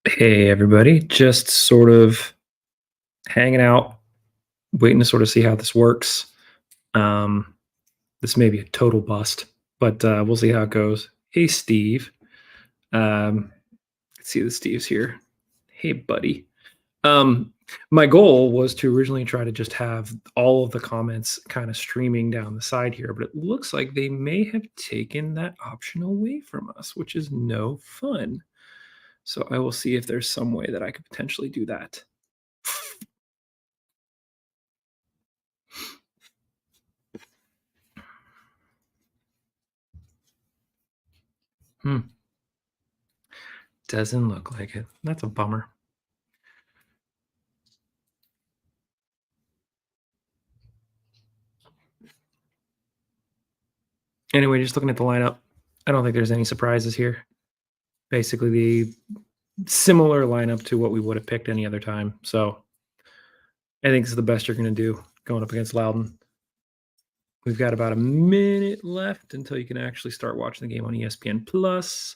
Hey everybody, just sort of hanging out, waiting to sort of see how this works. Um, this may be a total bust, but we'll see how it goes. Hey Steve, let's see the Steve's here. Hey buddy. Um, my goal was to originally try to just have all of the comments kind of streaming down the side here, but it looks like they may have taken that option away from us, which is no fun. So I will see if there's some way that I could potentially do that. Hmm. Doesn't look like it. That's a bummer. Anyway, just looking at the lineup, I don't think there's any surprises here. Basically, the similar lineup to what we would have picked any other time. So I think this is the best you're going to do going up against Loudoun. We've got about a minute left until you can actually start watching the game on ESPN Plus.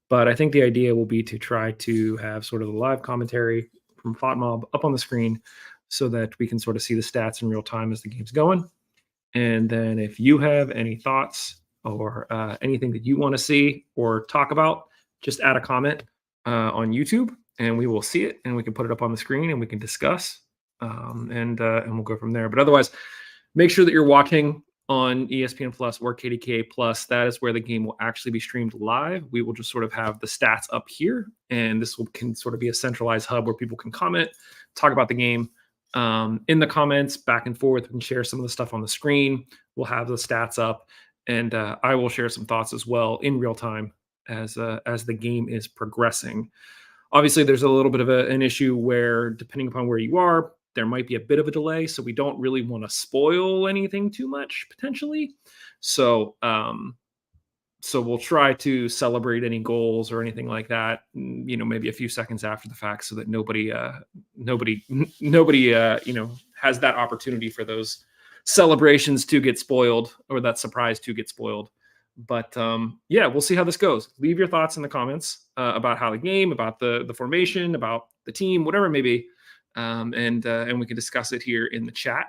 But I think the idea will be to try to have sort of the live commentary from FOTMob up on the screen so that we can sort of see the stats in real time as the game's going. And then if you have any thoughts or anything that you want to see or talk about, just add a comment on YouTube and we will see it and we can put it up on the screen and we can discuss and we'll go from there. But otherwise, make sure that you're watching on ESPN Plus or KDKA Plus. That is where the game will actually be streamed live. We will just sort of have the stats up here, and this can sort of be a centralized hub where people can comment, talk about the game in the comments, back and forth, and share some of the stuff on the screen. We'll have the stats up, and I will share some thoughts as well in real time as the game is progressing. Obviously, there's a little bit of an issue where, depending upon where you are, there might be a bit of a delay. So we don't really want to spoil anything too much potentially. So, so we'll try to celebrate any goals or anything like that, maybe a few seconds after the fact, so that nobody, has that opportunity for those celebrations to get spoiled or that surprise to get spoiled. But yeah, we'll see how this goes. Leave your thoughts in the comments about how the game, about the formation, about the team, whatever it may be, and we can discuss it here in the chat,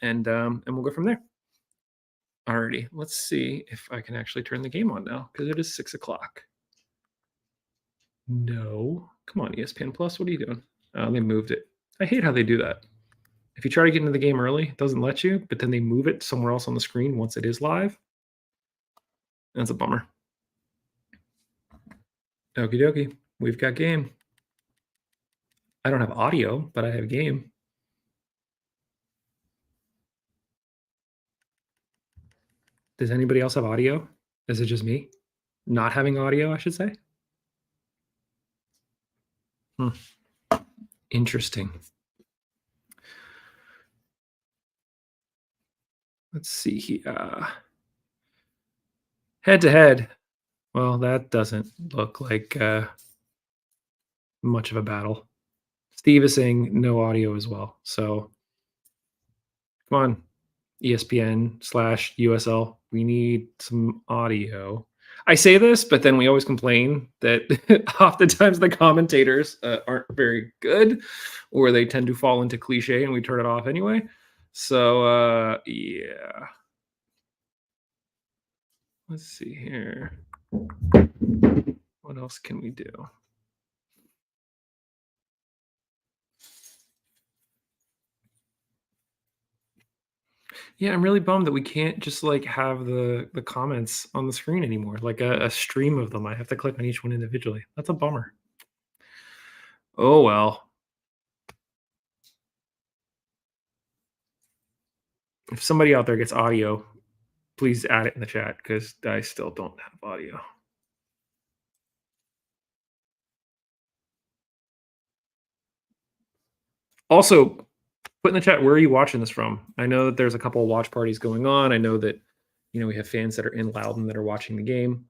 and we'll go from there. Alrighty, let's see if I can actually turn the game on now because it is 6 o'clock. No, come on, ESPN Plus. What are you doing? They moved it. I hate how they do that. If you try to get into the game early, it doesn't let you, but then they move it somewhere else on the screen once it is live. That's a bummer. Okie dokie. We've got game. I don't have audio, but I have game. Does anybody else have audio? Is it just me? Not having audio, I should say? Interesting. Let's see here. Head to head. Well, that doesn't look like much of a battle. Steve is saying no audio as well. So come on, ESPN/USL. We need some audio. I say this, but then we always complain that oftentimes the commentators aren't very good, or they tend to fall into cliche, and we turn it off anyway. So yeah. Let's see here. What else can we do? Yeah, I'm really bummed that we can't just like have the comments on the screen anymore, like a stream of them. I have to click on each one individually. That's a bummer. Oh well. If somebody out there gets audio, please add it in the chat because I still don't have audio. Also, put in the chat, where are you watching this from? I know that there's a couple of watch parties going on. I know that we have fans that are in Loudoun that are watching the game.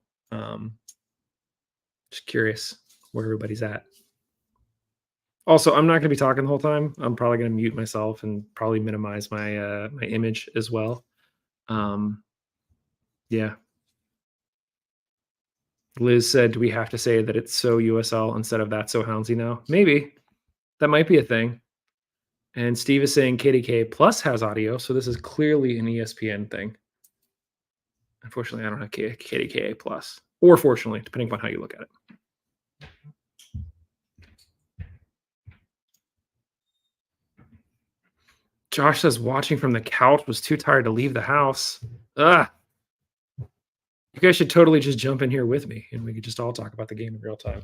Just curious where everybody's at. Also, I'm not going to be talking the whole time. I'm probably going to mute myself and probably minimize my my image as well. Yeah. Liz said, "Do we have to say that it's so USL instead of that so Houndsy now?" Maybe that might be a thing. And Steve is saying KDK Plus has audio, so this is clearly an ESPN thing. Unfortunately, I don't have KDKA Plus, or fortunately, depending upon how you look at it. Josh says watching from the couch was too tired to leave the house. Ugh. You guys should totally just jump in here with me, and we could just all talk about the game in real time.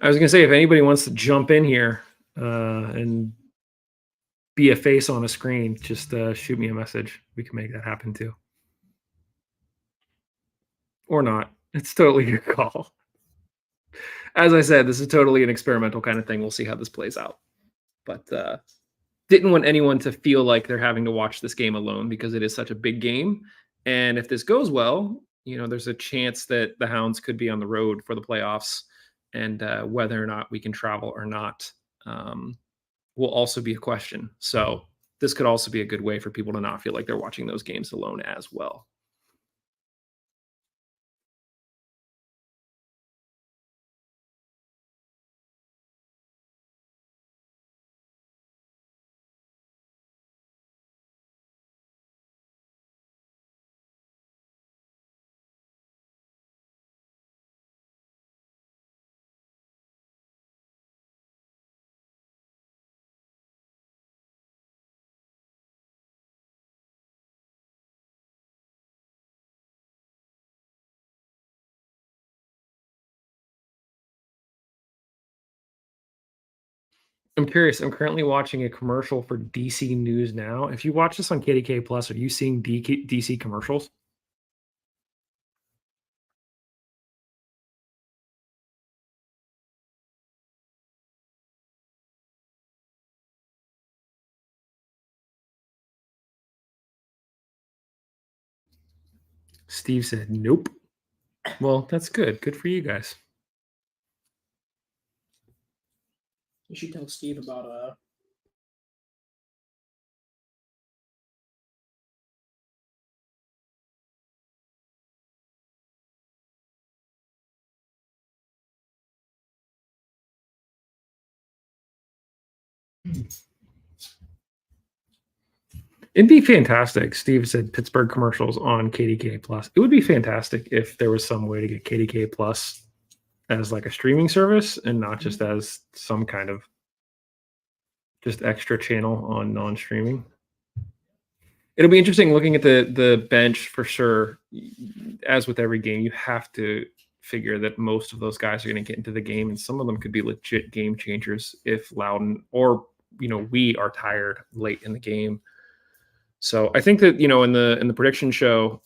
I was gonna say if anybody wants to jump in here and be a face on a screen, just shoot me a message. We can make that happen too, or not. It's totally your call. As I said, this is totally an experimental kind of thing. We'll see how this plays out. But didn't want anyone to feel like they're having to watch this game alone because it is such a big game. And if this goes well, there's a chance that the Hounds could be on the road for the playoffs, and whether or not we can travel or not will also be a question. So this could also be a good way for people to not feel like they're watching those games alone as well. I'm curious. I'm currently watching a commercial for DC News Now. If you watch this on KDK Plus, are you seeing DC commercials? Steve said, "Nope." Well, that's good. Good for you guys. You should tell Steve about It'd be fantastic. Steve said Pittsburgh commercials on KDK Plus. It would be fantastic if there was some way to get KDK Plus as like a streaming service and not just as some kind of just extra channel on non-streaming. It'll be interesting looking at the bench for sure. As with every game, you have to figure that most of those guys are going to get into the game, and some of them could be legit game changers if Loudoun or we are tired late in the game. So I think that in the prediction show,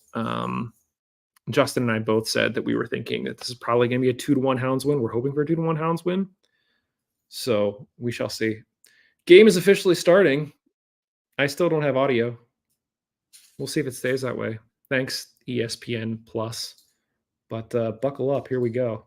Justin and I both said that we were thinking that this is probably going to be a 2-1 Hounds win. We're hoping for a 2-1 Hounds win. So we shall see. Game is officially starting. I still don't have audio. We'll see if it stays that way. Thanks, ESPN Plus. But buckle up. Here we go.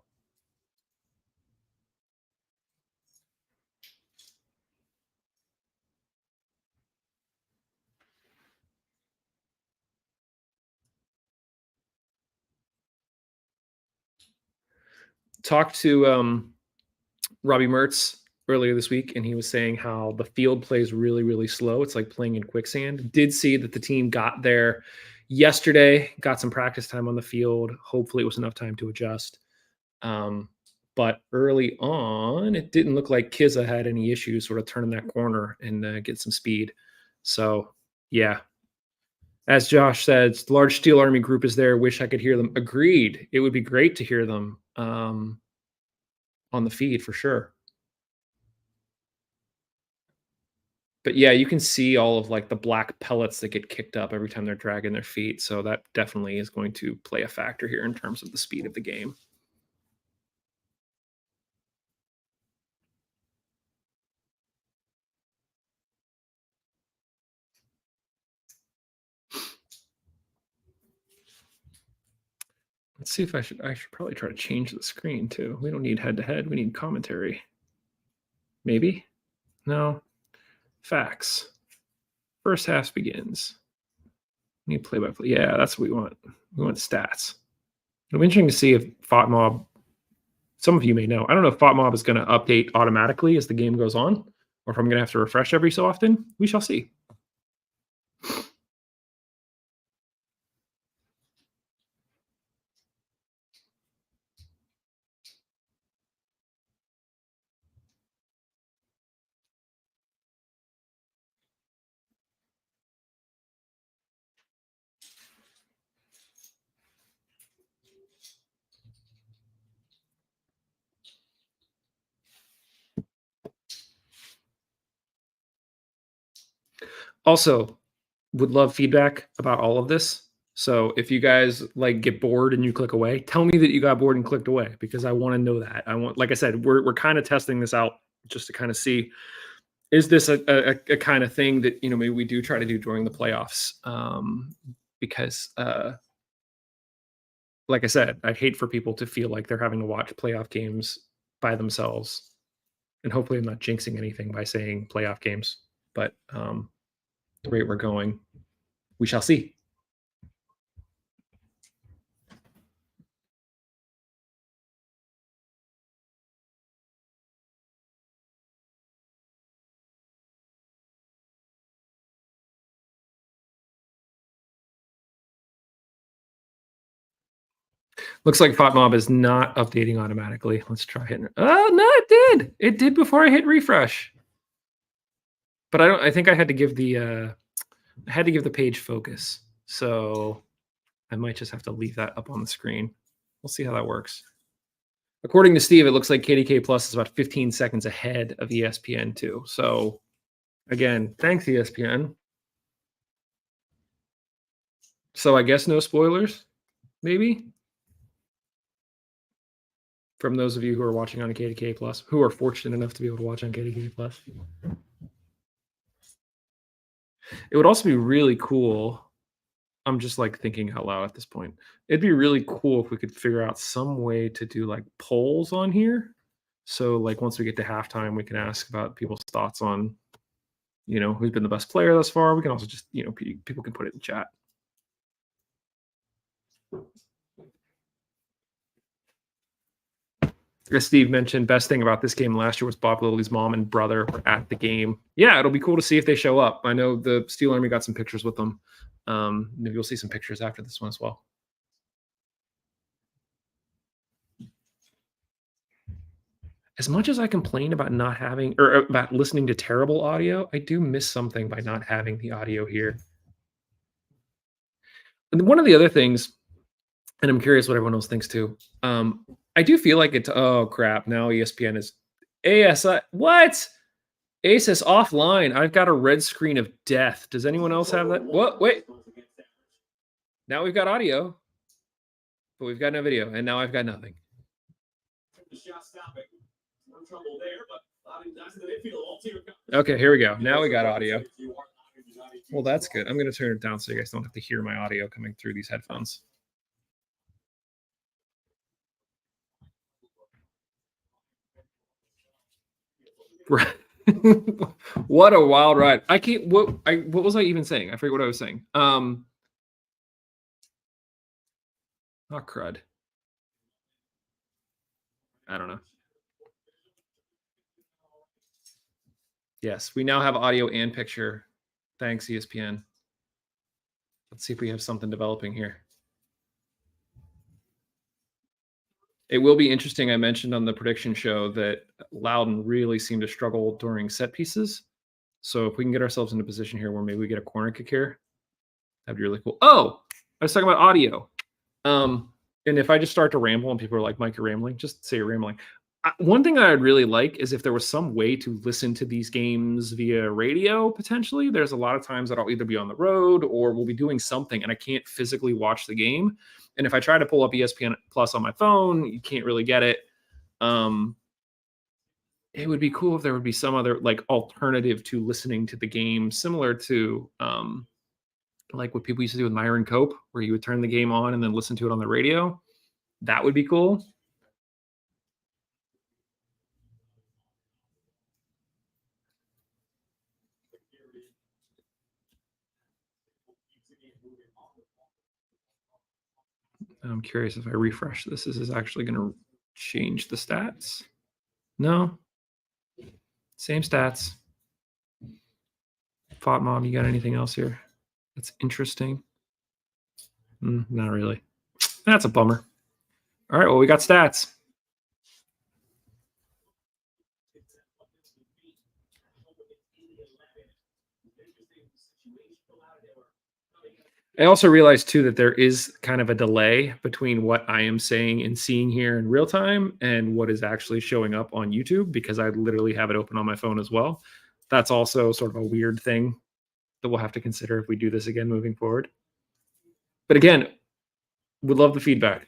Talked to Robbie Mertz earlier this week, and he was saying how the field plays really, really slow. It's like playing in quicksand. Did see that the team got there yesterday, got some practice time on the field. Hopefully it was enough time to adjust. But early on, it didn't look like Kizza had any issues sort of turning that corner and get some speed. So, yeah. As Josh said, large Steel Army group is there. Wish I could hear them. Agreed. It would be great to hear them on the feed for sure. But yeah, you can see all of like the black pellets that get kicked up every time they're dragging their feet. So that definitely is going to play a factor here in terms of the speed of the game. Let's see if I should probably try to change the screen too. We don't need head to head. We need commentary. Maybe? No. Facts. First half begins. We need play by play. Yeah, that's what we want. We want stats. It'll be interesting to see if FOTMob, some of you may know, I don't know if FOTMob is going to update automatically as the game goes on, or if I'm going to have to refresh every so often. We shall see. Also, would love feedback about all of this. So if you guys like get bored and you click away, tell me that you got bored and clicked away, because I want to know that. I want, like I said, we're kind of testing this out just to kind of see, is this a kind of thing that, you know, maybe we do try to do during the playoffs? Because like I said, I'd hate for people to feel like they're having to watch playoff games by themselves. And hopefully I'm not jinxing anything by saying playoff games, but the rate we're going, we shall see. Looks like FOTMob is not updating automatically. Let's try hitting. Oh no, it did. It did before I hit refresh. But I think I had to give the page focus. So I might just have to leave that up on the screen. We'll see how that works. According to Steve, it looks like KDK Plus is about 15 seconds ahead of ESPN too. So again, thanks ESPN. So I guess no spoilers, maybe, from those of you who are watching on KDK Plus, who are fortunate enough to be able to watch on KDK Plus. It would also be really cool. I'm just like thinking out loud at this point. It'd be really cool if we could figure out some way to do like polls on here. So like once we get to halftime, we can ask about people's thoughts on, you know, who's been the best player thus far. We can also just, you know, people can put it in chat. As Steve mentioned, best thing about this game last year was Bob Lily's mom and brother were at the game. Yeah, it'll be cool to see if they show up. I know the Steel Army got some pictures with them. Maybe we'll see some pictures after this one as well. As much as I complain about not having, or about listening to terrible audio, I do miss something by not having the audio here. And one of the other things, and I'm curious what everyone else thinks too. I do feel like it's, oh crap, now ESPN is ASI. What? Ace is offline. I've got a red screen of death. Does anyone else have that? What? Wait. Now we've got audio, but we've got no video, and now I've got nothing. Okay, here we go. Now we got audio. Well, that's good. I'm going to turn it down so you guys don't have to hear my audio coming through these headphones. What a wild ride. I can't, what was I even saying? I forget what I was saying. Oh, crud. I don't know. Yes, we now have audio and picture. Thanks, ESPN. Let's see if we have something developing here. It will be interesting. I mentioned on the prediction show that Loudoun really seemed to struggle during set pieces. So if we can get ourselves in a position here where maybe we get a corner kick here, that'd be really cool. Oh, I was talking about audio. And if I just start to ramble and people are like, Mike, you're rambling, just say you're rambling. One thing that I'd really like is if there was some way to listen to these games via radio, potentially. There's a lot of times that I'll either be on the road or we'll be doing something and I can't physically watch the game. And if I try to pull up ESPN Plus on my phone, you can't really get it. Um, it would be cool if there would be some other like alternative to listening to the game, similar to like what people used to do with Myron Cope, where you would turn the game on and then listen to it on the radio. That would be cool. I'm curious if I refresh this, is this actually going to change the stats? No. Same stats. Fought Mom, you got anything else here that's interesting? Not really. That's a bummer. All right, well, we got stats. I also realized too that there is kind of a delay between what I am saying and seeing here in real time and what is actually showing up on YouTube because I literally have it open on my phone as well. That's also sort of a weird thing that we'll have to consider if we do this again moving forward. But again, would love the feedback.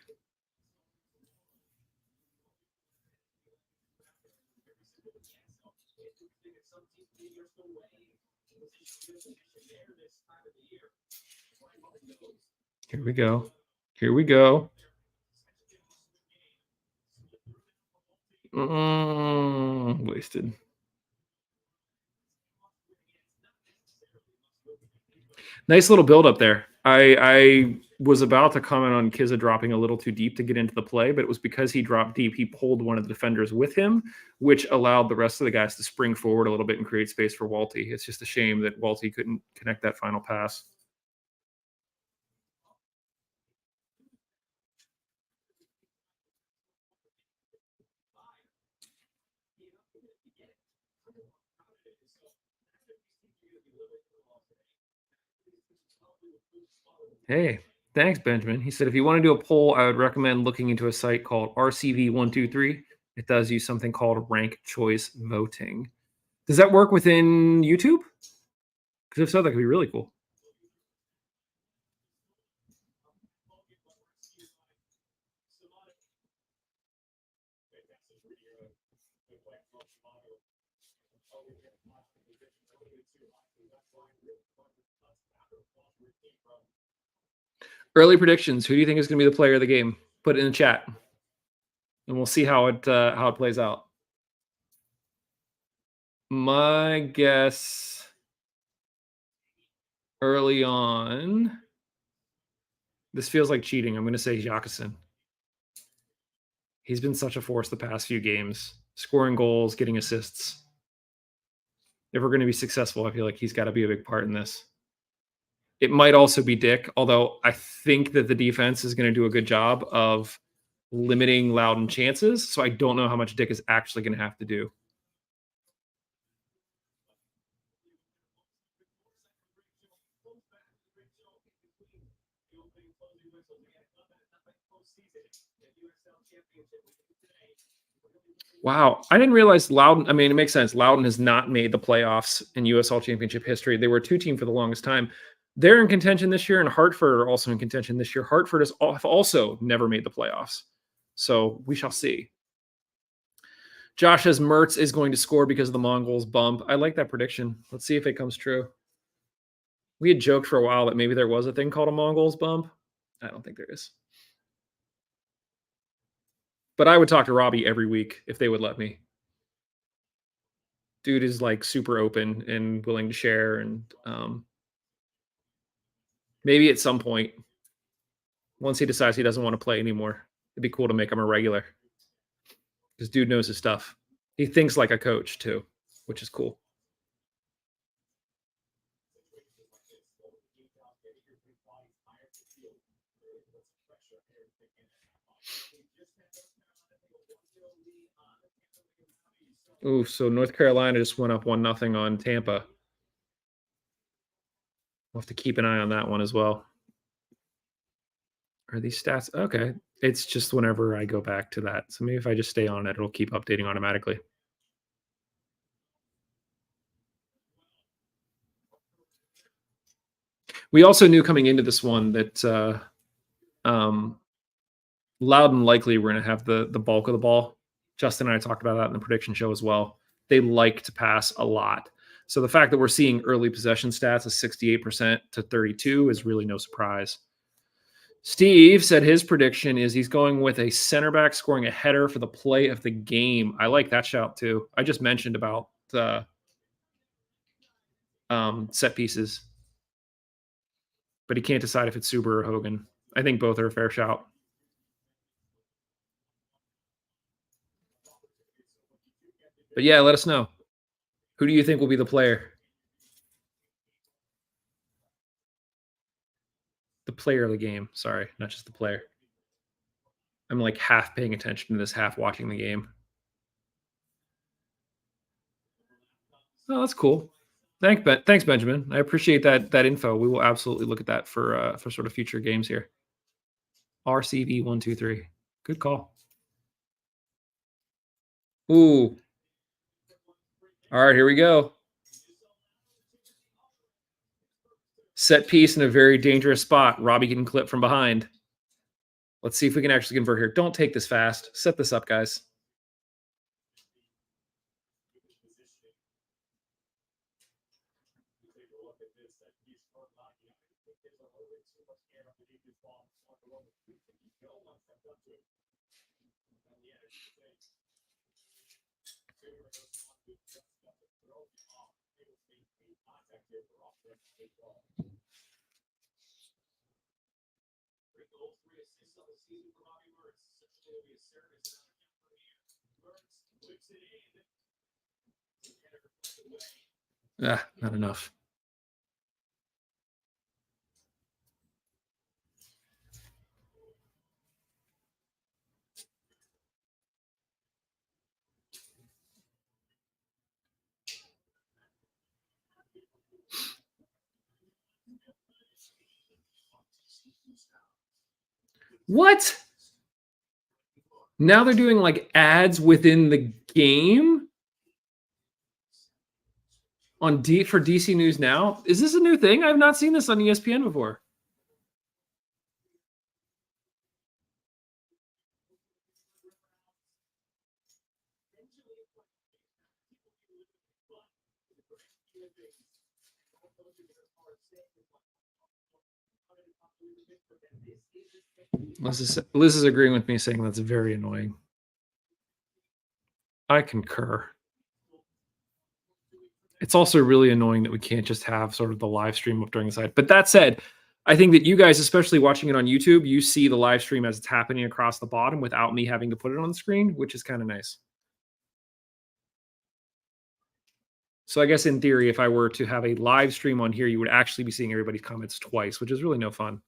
Here we go. Here we go. Wasted. Nice little build up there. I was about to comment on Kizza dropping a little too deep to get into the play, but it was because he dropped deep. He pulled one of the defenders with him, which allowed the rest of the guys to spring forward a little bit and create space for Walty. It's just a shame that Walty couldn't connect that final pass. Hey, thanks, Benjamin. He said, if you want to do a poll, I would recommend looking into a site called RCV123. It does use something called rank choice voting. Does that work within YouTube? Because if so, that could be really cool. Early predictions. Who do you think is going to be the player of the game? Put it in the chat, and we'll see how it plays out. My guess early on, this feels like cheating. I'm going to say Jacqueline. He's been such a force the past few games, scoring goals, getting assists. If we're going to be successful, I feel like he's got to be a big part in this. It might also be Dick, although I think that the defense is going to do a good job of limiting Loudoun chances. So I don't know how much Dick is actually going to have to do. Wow. I didn't realize Loudoun. I mean, it makes sense. Loudoun has not made the playoffs in USL Championship history. They were a 2-team for the longest time. They're in contention this year, and Hartford are also in contention this year. Hartford has also never made the playoffs. So we shall see. Josh says Mertz is going to score because of the Mongols bump. I like that prediction. Let's see if it comes true. We had joked for a while that maybe there was a thing called a Mongols bump. I don't think there is. But I would talk to Robbie every week if they would let me. Dude is like super open and willing to share. And maybe at some point, once he decides he doesn't want to play anymore, it'd be cool to make him a regular. Because dude knows his stuff. He thinks like a coach too, which is cool. Ooh, so North Carolina just went up 1-0 on Tampa. We'll have to keep an eye on that one as well. Are these stats? Okay. It's just whenever I go back to that. So maybe if I just stay on it, it'll keep updating automatically. We also knew coming into this one that Loudoun likely we're going to have the bulk of the ball. Justin and I talked about that in the prediction show as well. They like to pass a lot. So the fact that we're seeing early possession stats of 68% to 32 is really no surprise. Steve said his prediction is he's going with a center back scoring a header for the play of the game. I like that shout too. I just mentioned about set pieces, but he can't decide if it's Suber or Hogan. I think both are a fair shout. But yeah, let us know. Who do you think will be the player? The player of the game. Sorry, not just the player. I'm like half paying attention to this, half watching the game. Oh, that's cool. Thanks, Benjamin. I appreciate that info. We will absolutely look at that for sort of future games here. RCV123. Good call. Ooh. All right, here we go. Set piece in a very dangerous spot. Robbie getting clipped from behind. Let's see if we can actually convert here. Don't take this fast. Set this up, guys. Not enough. What? Now they're doing like ads within the game on for DC News Now. Is this a new thing? I've not seen this on ESPN before. Liz is agreeing with me, saying that's very annoying. I concur. It's also really annoying that we can't just have sort of the live stream up during the side. But that said, I think that you guys, especially watching it on YouTube, you see the live stream as it's happening across the bottom without me having to put it on the screen, which is kind of nice. So I guess in theory, if I were to have a live stream on here, you would actually be seeing everybody's comments twice, which is really no fun.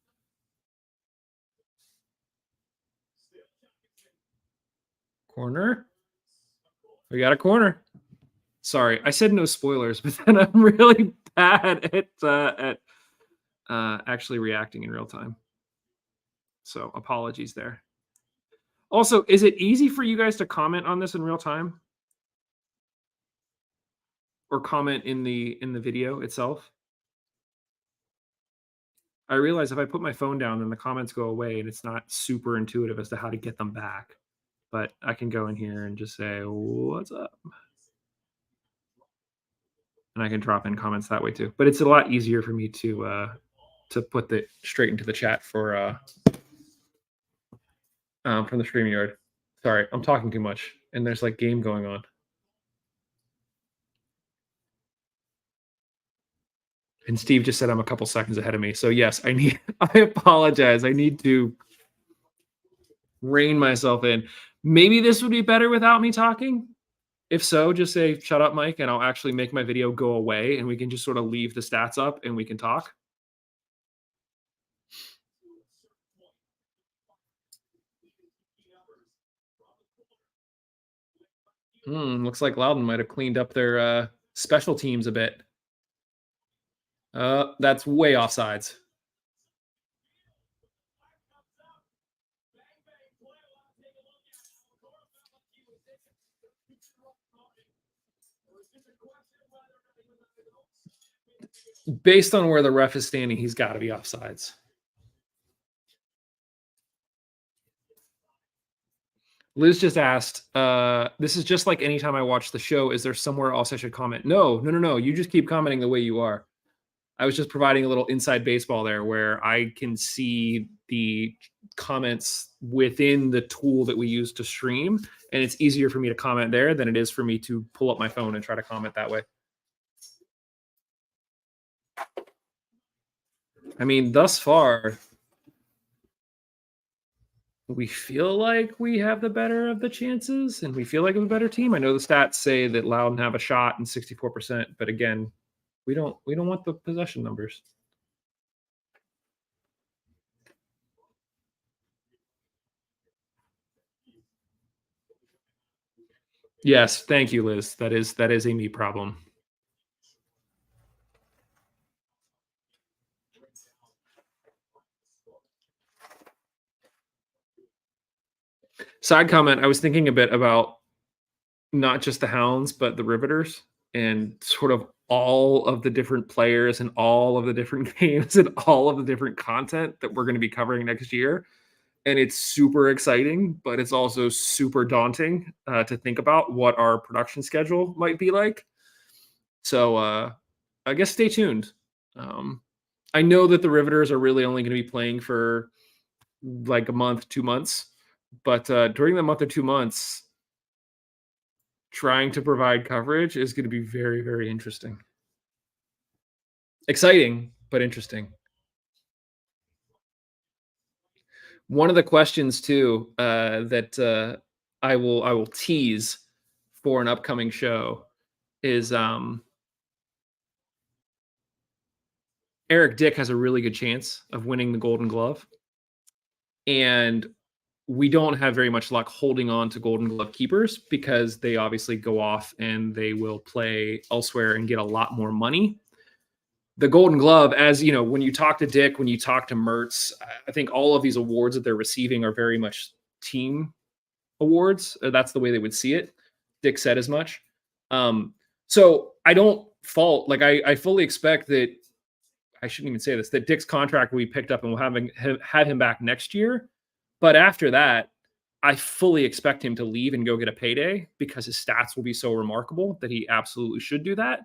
Corner. We got a corner. Sorry, I said no spoilers, but then I'm really bad at actually reacting in real time. So apologies there. Also, is it easy for you guys to comment on this in real time? Or comment in the video itself? I realize if I put my phone down, then the comments go away and it's not super intuitive as to how to get them back. But I can go in here and just say, what's up? And I can drop in comments that way too. But it's a lot easier for me to put it straight into the chat for from the StreamYard. Sorry, I'm talking too much. And there's like game going on. And Steve just said I'm a couple seconds ahead of me. So yes, I apologize. I need to rein myself in. Maybe this would be better without me talking. If so, just say, shut up, Mike, and I'll actually make my video go away and we can just sort of leave the stats up and we can talk. Looks like Loudoun might have cleaned up their special teams a bit. That's way offsides. Based on where the ref is standing, he's got to be offsides. Liz just asked, this is just like anytime I watch the show. Is there somewhere else I should comment? No. You just keep commenting the way you are. I was just providing a little inside baseball there where I can see the comments within the tool that we use to stream. And it's easier for me to comment there than it is for me to pull up my phone and try to comment that way. I mean, thus far, we feel like we have the better of the chances and we feel like we're a better team. I know the stats say that Loudoun have a shot and 64%, but again, we don't want the possession numbers. Yes, thank you, Liz. That is a me problem. Side comment, I was thinking a bit about not just the Hounds, but the Riveters and sort of all of the different players and all of the different games and all of the different content that we're going to be covering next year. And it's super exciting, but it's also super daunting to think about what our production schedule might be like. So I guess stay tuned. I know that the Riveters are really only going to be playing for like a month, 2 months, but during the month or 2 months, trying to provide coverage is going to be very, very interesting. Exciting, but interesting. One of the questions too that I will tease for an upcoming show is Eric Dick has a really good chance of winning the Golden Glove, and we don't have very much luck holding on to Golden Glove keepers because they obviously go off and they will play elsewhere and get a lot more money. The Golden Glove, as you know, when you talk to Dick, when you talk to Mertz, I think all of these awards that they're receiving are very much team awards. That's the way they would see it. Dick said as much. So I don't fault, like I fully expect that, I shouldn't even say this, that Dick's contract will be picked up and we'll have him back next year. But after that, I fully expect him to leave and go get a payday because his stats will be so remarkable that he absolutely should do that.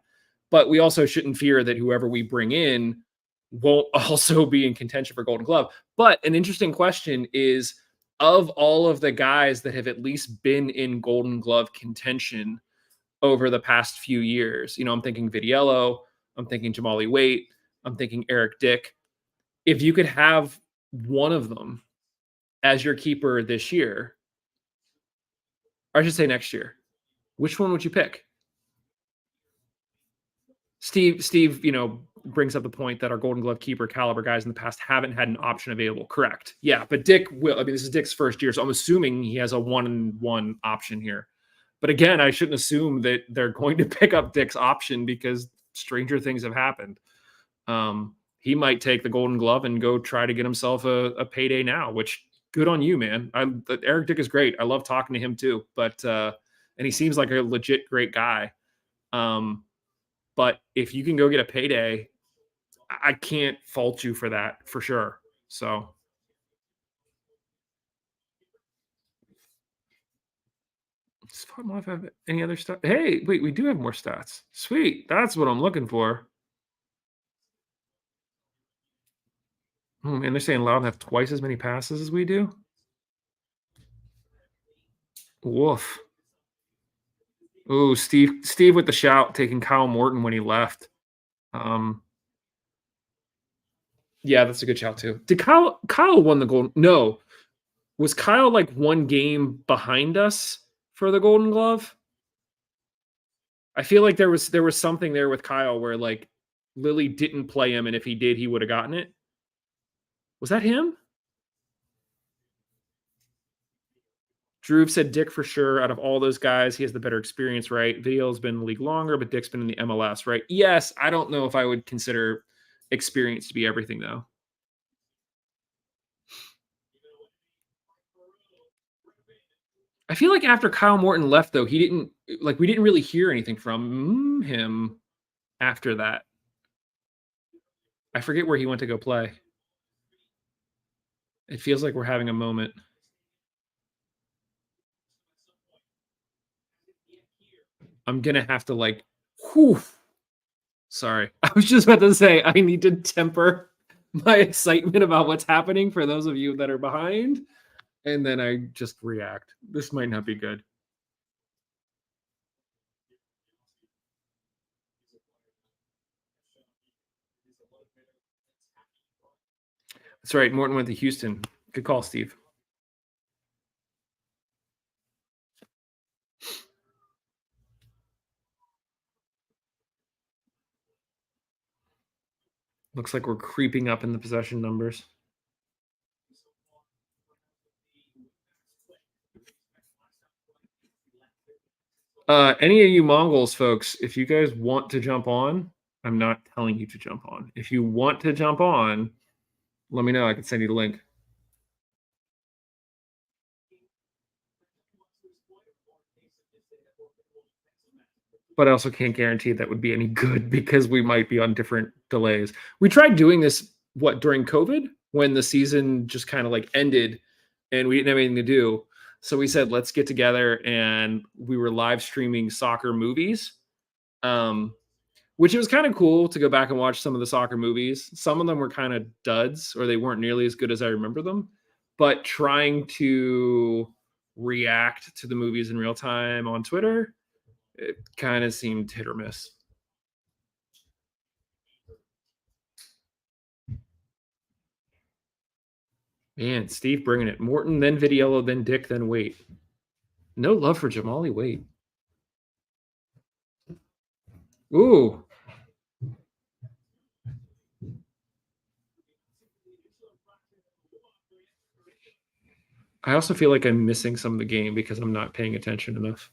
But we also shouldn't fear that whoever we bring in won't also be in contention for Golden Glove. But an interesting question is, of all of the guys that have at least been in Golden Glove contention over the past few years, you know, I'm thinking Vitiello, I'm thinking Jamali Waite, I'm thinking Eric Dick. If you could have one of them as your keeper this year, or I should say next year, which one would you pick? Steve, you know, brings up the point that our Golden Glove keeper caliber guys in the past haven't had an option available. Correct. Yeah, but Dick will. I mean, this is Dick's first year, so I'm assuming he has a 1-1 option here. But again, I shouldn't assume that they're going to pick up Dick's option because stranger things have happened. He might take the Golden Glove and go try to get himself a payday now, which good on you, man. Eric Dick is great. I love talking to him too, but and he seems like a legit great guy. But if you can go get a payday, I can't fault you for that for sure. So Spot Life have any other stuff? Hey, wait, we do have more stats. Sweet. That's what I'm looking for. Oh man, they're saying Loudon have twice as many passes as we do. Woof. Ooh, Steve with the shout taking Kyle Morton when he left. Yeah, that's a good shout too. Did Kyle won the Golden? No. Was Kyle like one game behind us for the Golden Glove? I feel like there was something there with Kyle where like Lily didn't play him, and if he did, he would have gotten it. Was that him? Drew said Dick for sure. Out of all those guys, he has the better experience, right? Video's been in the league longer, but Dick's been in the MLS, right? Yes, I don't know if I would consider experience to be everything though. I feel like after Kyle Morton left, though, we didn't really hear anything from him after that. I forget where he went to go play. It feels like we're having a moment. I'm gonna have to like, whew. Sorry. I was just about to say I need to temper my excitement about what's happening for those of you that are behind. And then I just react. This might not be good. That's right. Morton went to Houston. Good call, Steve. Looks like we're creeping up in the possession numbers. Any of you Mongols folks, if you guys want to jump on, I'm not telling you to jump on. If you want to jump on, let me know. I can send you the link. But I also can't guarantee that would be any good because we might be on different delays. We tried doing this during COVID when the season just kind of like ended and we didn't have anything to do. So we said let's get together and we were live streaming soccer movies. Which it was kind of cool to go back and watch some of the soccer movies. Some of them were kind of duds or they weren't nearly as good as I remember them. But trying to react to the movies in real time on Twitter, it kind of seemed hit or miss. Man, Steve bringing it. Morton, then Vidiello, then Dick, then Wait. No love for Jamali Wait. Ooh. I also feel like I'm missing some of the game because I'm not paying attention enough.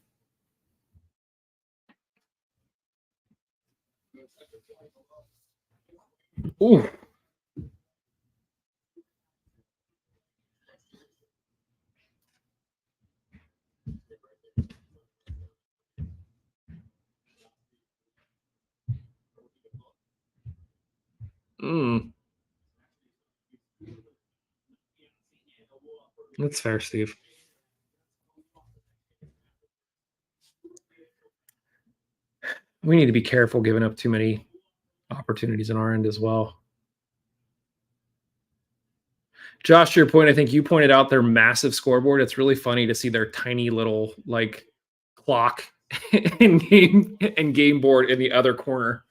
Ooh. That's fair, Steve. We need to be careful giving up too many opportunities on our end as well. Josh, to your point, I think you pointed out their massive scoreboard. It's really funny to see their tiny little like clock and game board in the other corner.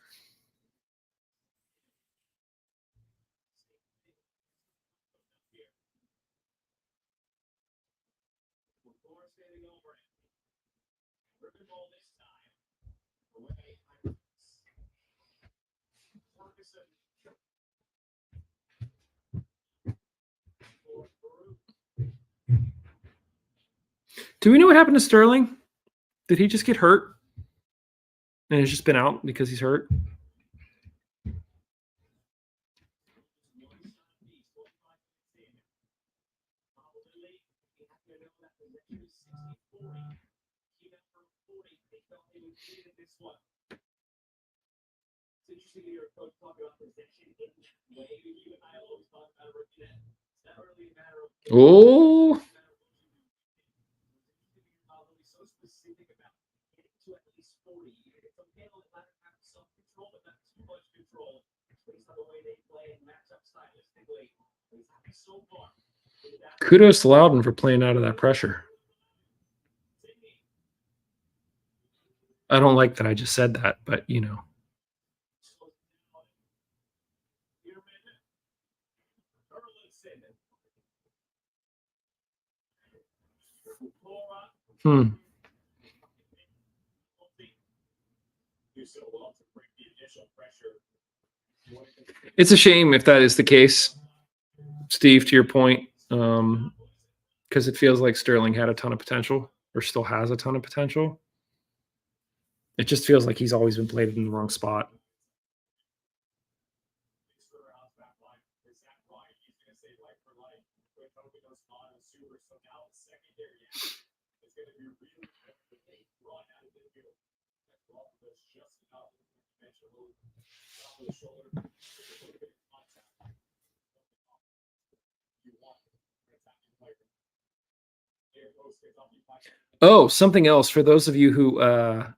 Do we know what happened to Sterling? Did he just get hurt? And has just been out because he's hurt? Oh. Kudos to Loudoun for playing out of that pressure. I don't like that I just said that, but you know. It's a shame if that is the case, Steve, to your point, because it feels like Sterling had a ton of potential or still has a ton of potential. It just feels like he's always been played in the wrong spot. Oh, something else for those of you who are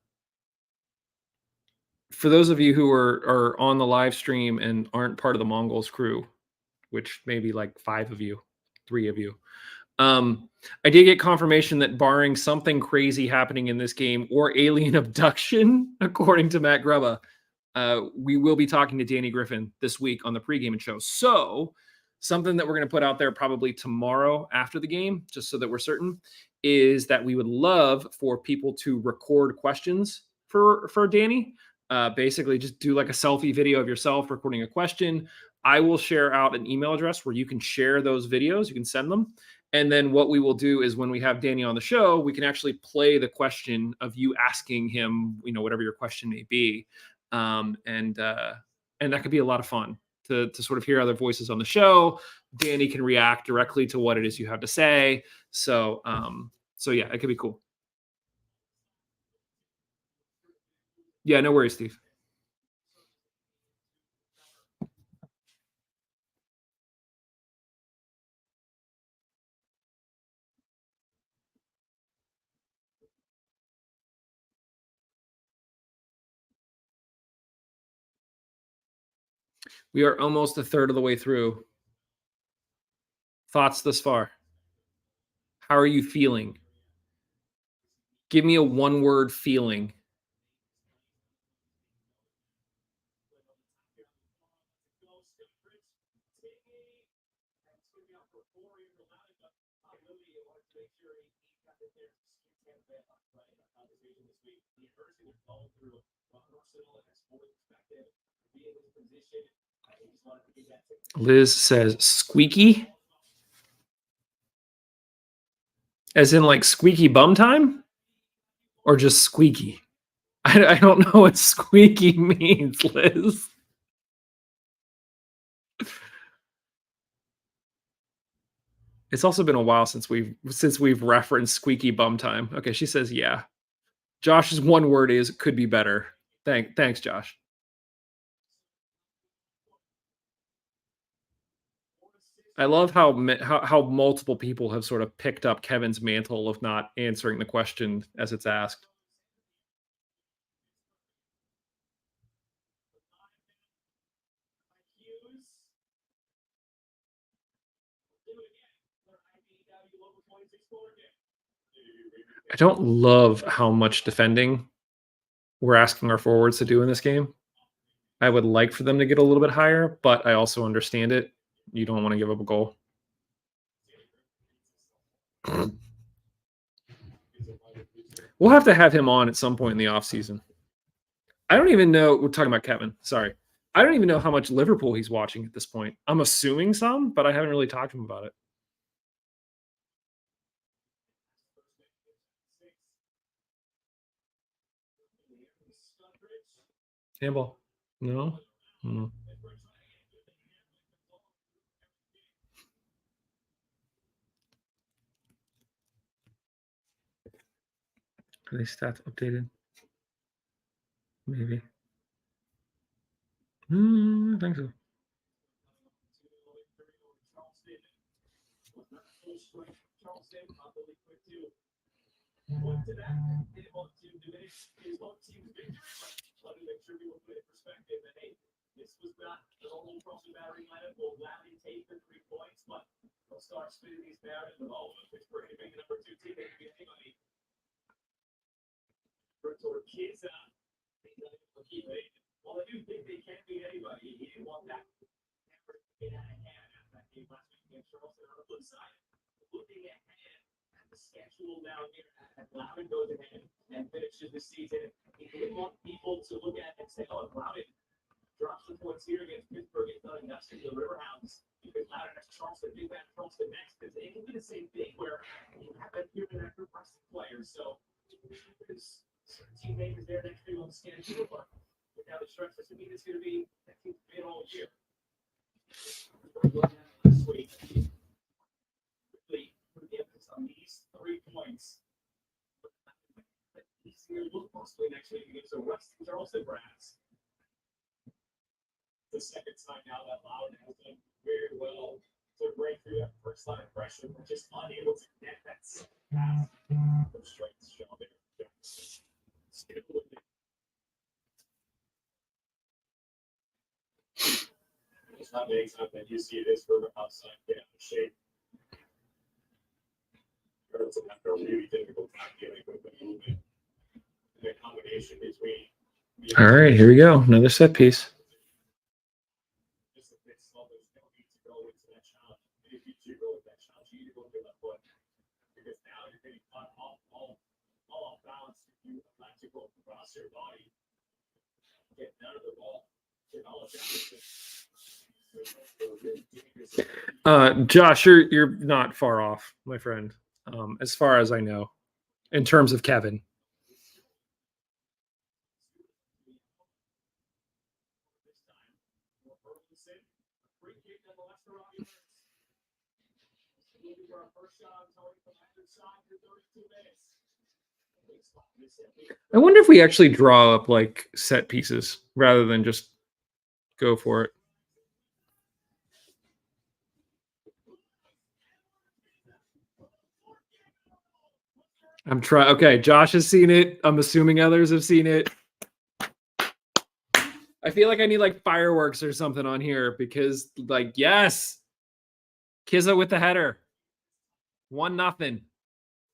on the live stream and aren't part of the Mongols crew, which maybe like 5 of you, 3 of you. I did get confirmation that barring something crazy happening in this game or alien abduction, according to Matt Grubba, we will be talking to Danny Griffin this week on the pregame show. So something that we're going to put out there probably tomorrow after the game, just so that we're certain, is that we would love for people to record questions for Danny. Basically, just do like a selfie video of yourself recording a question. I will share out an email address where you can share those videos. You can send them. And then what we will do is when we have Danny on the show, we can actually play the question of you asking him, whatever your question may be. And that could be a lot of fun to sort of hear other voices on the show. Danny can react directly to what it is you have to say. So yeah, it could be cool. Yeah, no worries, Steve. We are almost a third of the way through. Thoughts thus far? How are you feeling? Give me a one-word feeling. Liz says squeaky. As in like squeaky bum time? Or just squeaky? I don't know what squeaky means, Liz. It's also been a while since we've referenced squeaky bum time. Okay, she says yeah. Josh's one word is could be better. Thanks, Josh. I love how multiple people have sort of picked up Kevin's mantle of not answering the question as it's asked. I don't love how much defending we're asking our forwards to do in this game. I would like for them to get a little bit higher, but I also understand it. You don't want to give up a goal. We'll have to have him on at some point in the offseason. I don't even know. We're talking about Kevin. Sorry. I don't even know how much Liverpool he's watching at this point. I'm assuming some, but I haven't really talked to him about it. Handball. No? Are they stats updated? Maybe. I think so. Drops the points here against Pittsburgh and done enough to the Riverhounds. You could Loudoun next Charleston, do that Charleston next, because it can be the same thing where you have that here and after Preston players. So there's certain teammates there next to you on the schedule, but without the stretch, doesn't mean it's going to be that team's been all year. Last week, really put the emphasis on these 3 points. Easier look mostly next week against the Western Charleston Brats. the second time now that Loudoun has done very well to break through that first line of pressure, but just unable to get that second pass. The strength shown there. Still with it. It's not many times that you see this Riverhounds side get out of shape. It's a really difficult time dealing with the movement. The combination between. All right, here we go. Another set piece. Just a bit slow. There's no need to go into that challenge. And if you do go with that challenge, you need to go with your left foot. Because now you're getting caught all off balance. If you have to go across your body, get none of the ball, get all of that. Josh, you're not far off, my friend. As far as I know, in terms of Kevin. I wonder if we actually draw up like set pieces rather than just go for it. I'm trying. Okay, Josh has seen it. I'm assuming others have seen it. I feel like I need like fireworks or something on here because, like, yes, Kizza with the header, 1-0.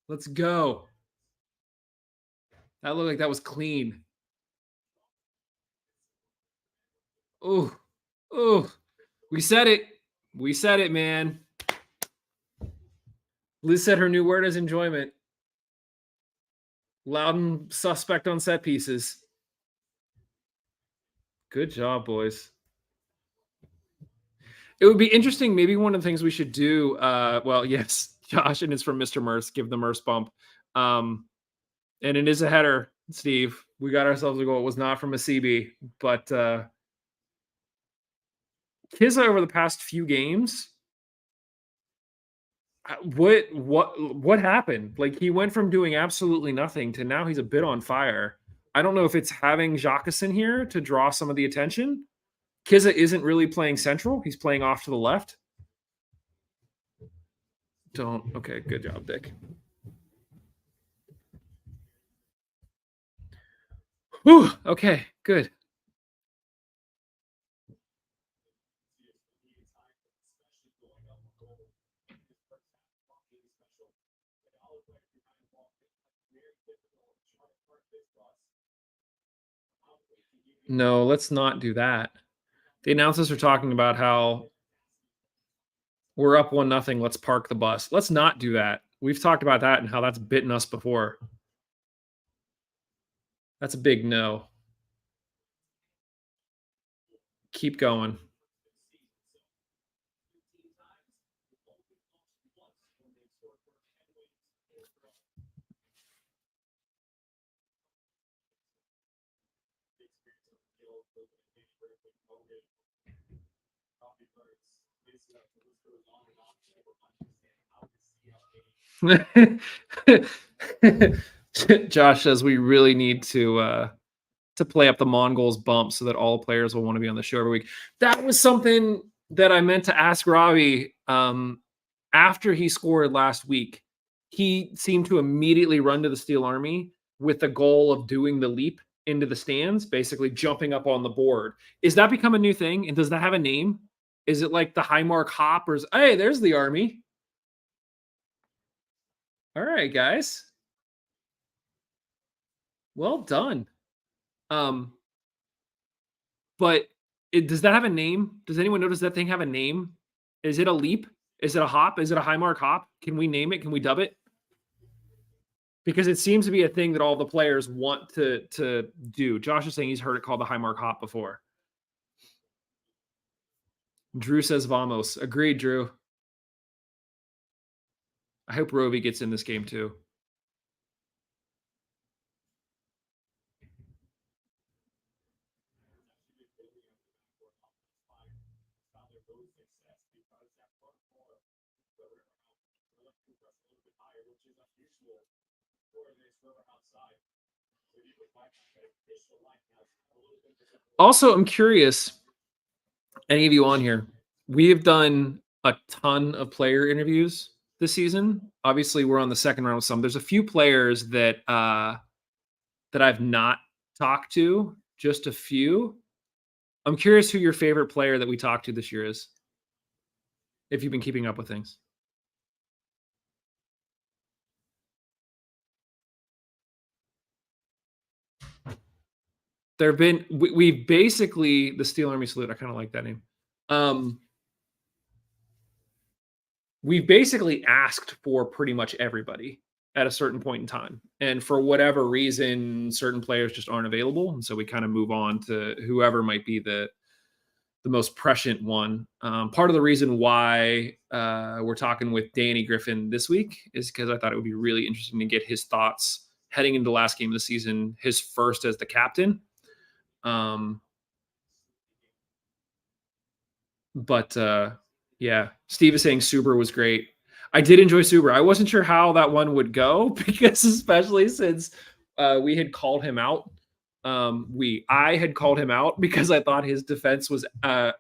Let's go. That looked like that was clean. Oh, we said it. We said it, man. Liz said her new word is enjoyment. Loudoun suspect on set pieces. Good job, boys. It would be interesting. Maybe one of the things we should do. Well, yes, Josh, and it's from Mr. Merce. Give the Merce bump. And it is a header, Steve. We got ourselves a goal. It was not from a CB, but Kizza over the past few games. What happened? Like, he went from doing absolutely nothing to now he's a bit on fire. I don't know if it's having Jacqueson here to draw some of the attention. Kizza isn't really playing central. He's playing off to the left. Okay, good job, Dick. Whew, okay, good. No, let's not do that. The announcers are talking about how we're up 1-0. Let's park the bus. Let's not do that. We've talked about that and how that's bitten us before. That's a big no. Keep going. Josh says we really need to play up the Mongols bump so that all players will want to be on the show every week. That was something that I meant to ask Robbie after he scored last week. He seemed to immediately run to the Steel Army with the goal of doing the leap into the stands, basically jumping up on the board. Is that become a new thing? And does that have a name? Is it like the Highmark Hop? Or hey, there's the Army. All right, guys. Well done. But does that have a name? Does anyone notice that thing have a name? Is it a leap? Is it a hop? Is it a Highmark Hop? Can we name it? Can we dub it? Because it seems to be a thing that all the players want to do. Josh is saying he's heard it called the Highmark Hop before. Drew says vamos. Agreed, Drew. I hope Roby gets in this game too. Also, I'm curious. any of you on here, we have done a ton of player interviews this season. Obviously, we're on the second round with some. There's a few players that that I've not talked to, just a few. I'm curious who your favorite player that we talked to this year is, if you've been keeping up with things. There have been we've basically the Steel Army Salute. I kind of like that name. We've basically asked for pretty much everybody at a certain point in time, and for whatever reason, certain players just aren't available, and so we kind of move on to whoever might be the most prescient one. Part of the reason why we're talking with Danny Griffin this week is because I thought it would be really interesting to get his thoughts heading into the last game of the season, his first as the captain. But yeah, Steve is saying Suber was great. I did enjoy Suber. I wasn't sure how that one would go because especially since we had called him out. I had called him out because I thought his defense was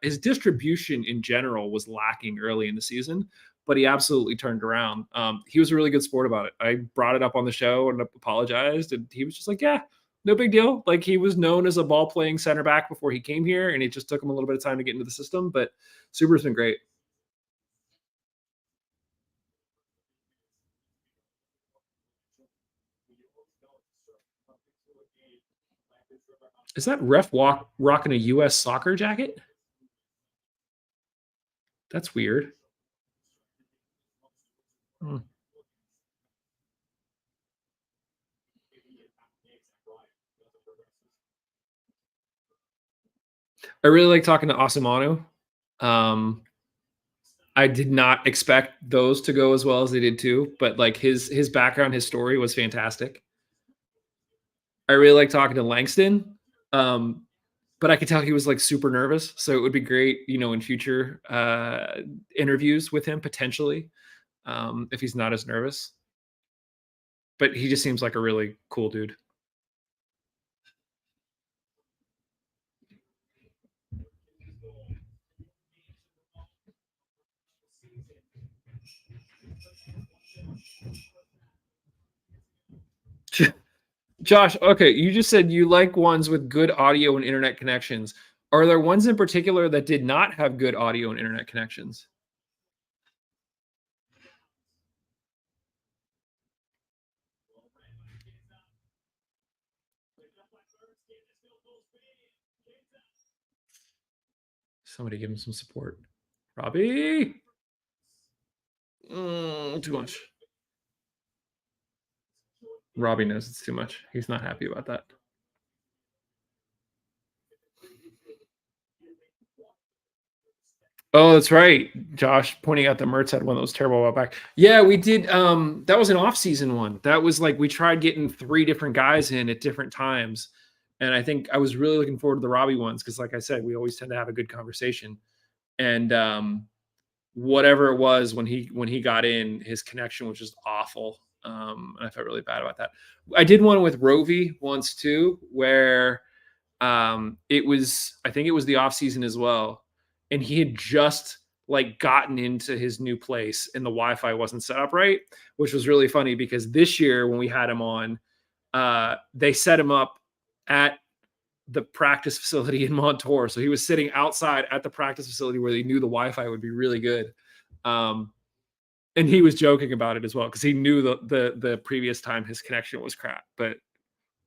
his distribution in general was lacking early in the season, but he absolutely turned around. He was a really good sport about it. I brought it up on the show and apologized, and he was just like, "Yeah, no big deal." Like he was known as a ball playing center back before he came here, and it just took him a little bit of time to get into the system. But Suber's been great. Is that ref rocking a U.S. soccer jacket? That's weird. Hmm. I really like talking to Asimanu. I did not expect those to go as well as they did too, but like his background, his story was fantastic. I really like talking to Langston. But I could tell he was like super nervous. So it would be great, in future interviews with him potentially, if he's not as nervous. But he just seems like a really cool dude. Josh, okay, you just said you like ones with good audio and internet connections. Are there ones in particular that did not have good audio and internet connections? Somebody give him some support. Robbie. Too much. Robbie knows it's too much. He's not happy about that. Oh, that's right. Josh pointing out that Mertz had one that was terrible a while back. Yeah, we did. That was an off-season one. That was like we tried getting 3 different guys in at different times. And I think I was really looking forward to the Robbie ones because, like I said, we always tend to have a good conversation. And whatever it was when he got in, his connection was just awful. And I felt really bad about that. I did one with Rovi once too, where it was, I think it was the off season as well, and he had just like gotten into his new place and the Wi-Fi wasn't set up right, which was really funny because this year when we had him on, they set him up at the practice facility in Montour. So he was sitting outside at the practice facility where they knew the Wi-Fi would be really good. And he was joking about it as well because he knew the previous time his connection was crap. But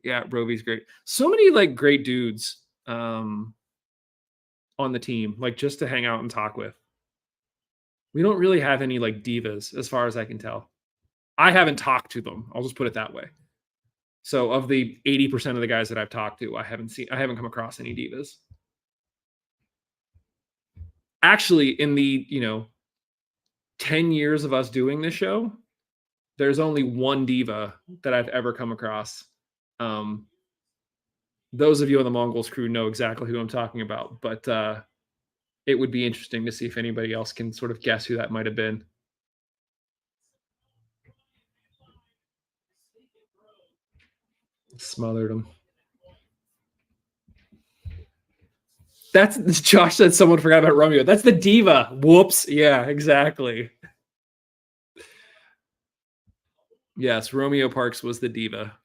yeah, Rovi's great. So many like great dudes on the team, like just to hang out and talk with. We don't really have any like divas as far as I can tell. I haven't talked to them. I'll just put it that way. So of the 80% of the guys that I've talked to, I haven't come across any divas. Actually, in the, 10 years of us doing this show, there's only one diva that I've ever come across. Those of you on the Mongols crew know exactly who I'm talking about, but it would be interesting to see if anybody else can sort of guess who that might have been. Smothered him. That's Josh said someone forgot about Romeo. That's the diva. Whoops. Yeah, exactly. Yes, Romeo Parks was the diva.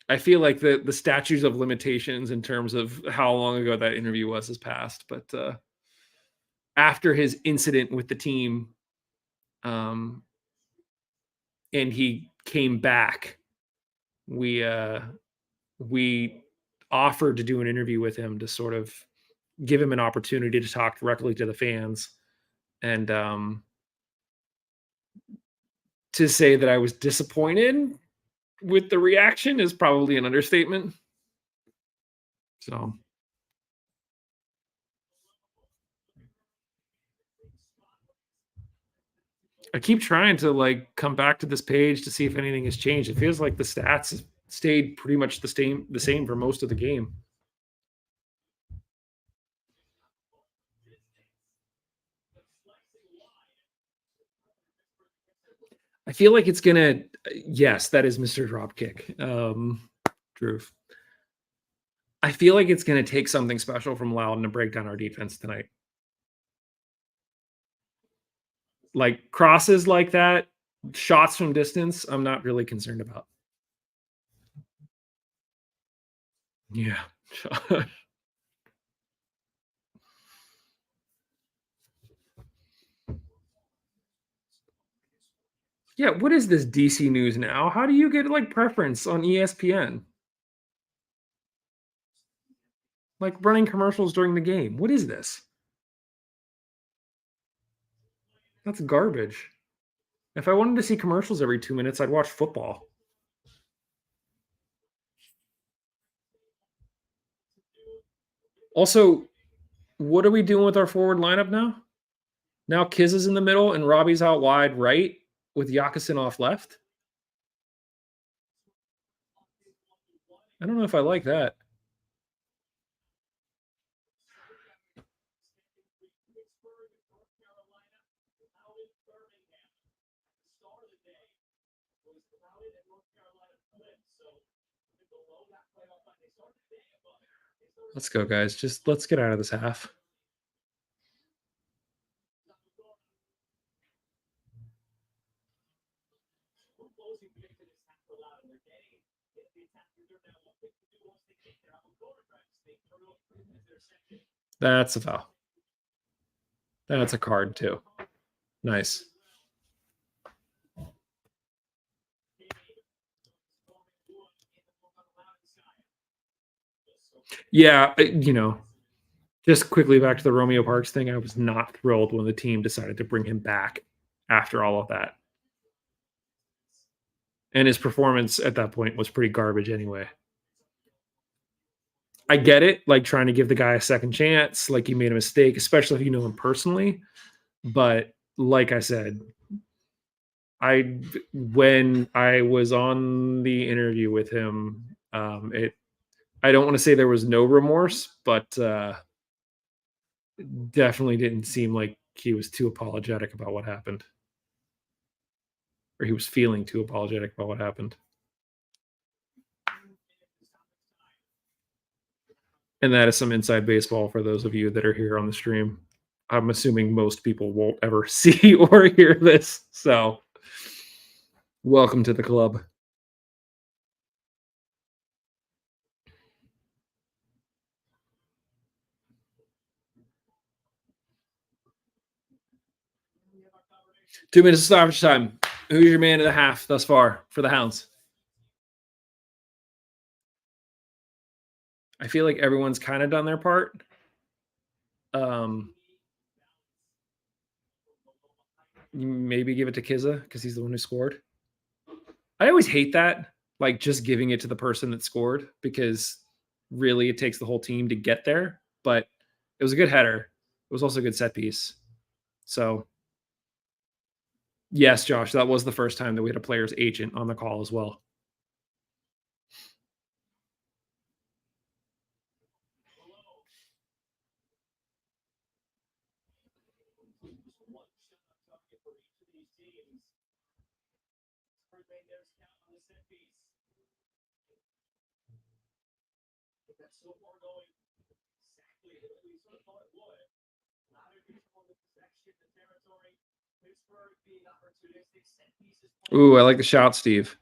I feel like the statutes of limitations in terms of how long ago that interview was has passed, but after his incident with the team, and he came back, we offered to do an interview with him to sort of give him an opportunity to talk directly to the fans, and to say that I was disappointed with the reaction is probably an understatement. So I keep trying to like come back to this page to see if anything has changed. It feels like the stats have stayed pretty much the same for most of the game. I feel like it's gonna. Yes, that is Mr. Dropkick, Drew. I feel like it's gonna take something special from Loudoun to break down our defense tonight. Like crosses like that, shots from distance, I'm not really concerned about. Yeah. Yeah, what is this DC news now? How do you get like preference on ESPN? Like running commercials during the game. What is this? That's garbage. If I wanted to see commercials every 2 minutes, I'd watch football. Also, what are we doing with our forward lineup now? Now Kiz is in the middle and Robbie's out wide right with Yakusin off left. I don't know if I like that. Let's go, guys. Just let's get out of this half. That's a foul. That's a card too. Nice. Yeah, just quickly back to the Romeo Parks thing. I was not thrilled when the team decided to bring him back after all of that. And his performance at that point was pretty garbage anyway. I get it, like trying to give the guy a second chance, like he made a mistake, especially if you know him personally. But like I said, when I was on the interview with him, I don't want to say there was no remorse, but definitely didn't seem like he was too apologetic about what happened. Or he was feeling too apologetic about what happened. And that is some inside baseball for those of you that are here on the stream. I'm assuming most people won't ever see or hear this. So, welcome to the club. Two minutes of stoppage time. Who's your man of the half thus far for the Hounds? I feel like everyone's kind of done their part. Maybe give it to Kizza because he's the one who scored. I always hate that, like just giving it to the person that scored, because really it takes the whole team to get there. But it was a good header. It was also a good set piece. So, yes, Josh, that was the first time that we had a player's agent on the call as well. sort of thought it would. Loudoun control the possession, the territory. Pittsburgh being opportunistic, set pieces. Ooh, I like the shot, Steve.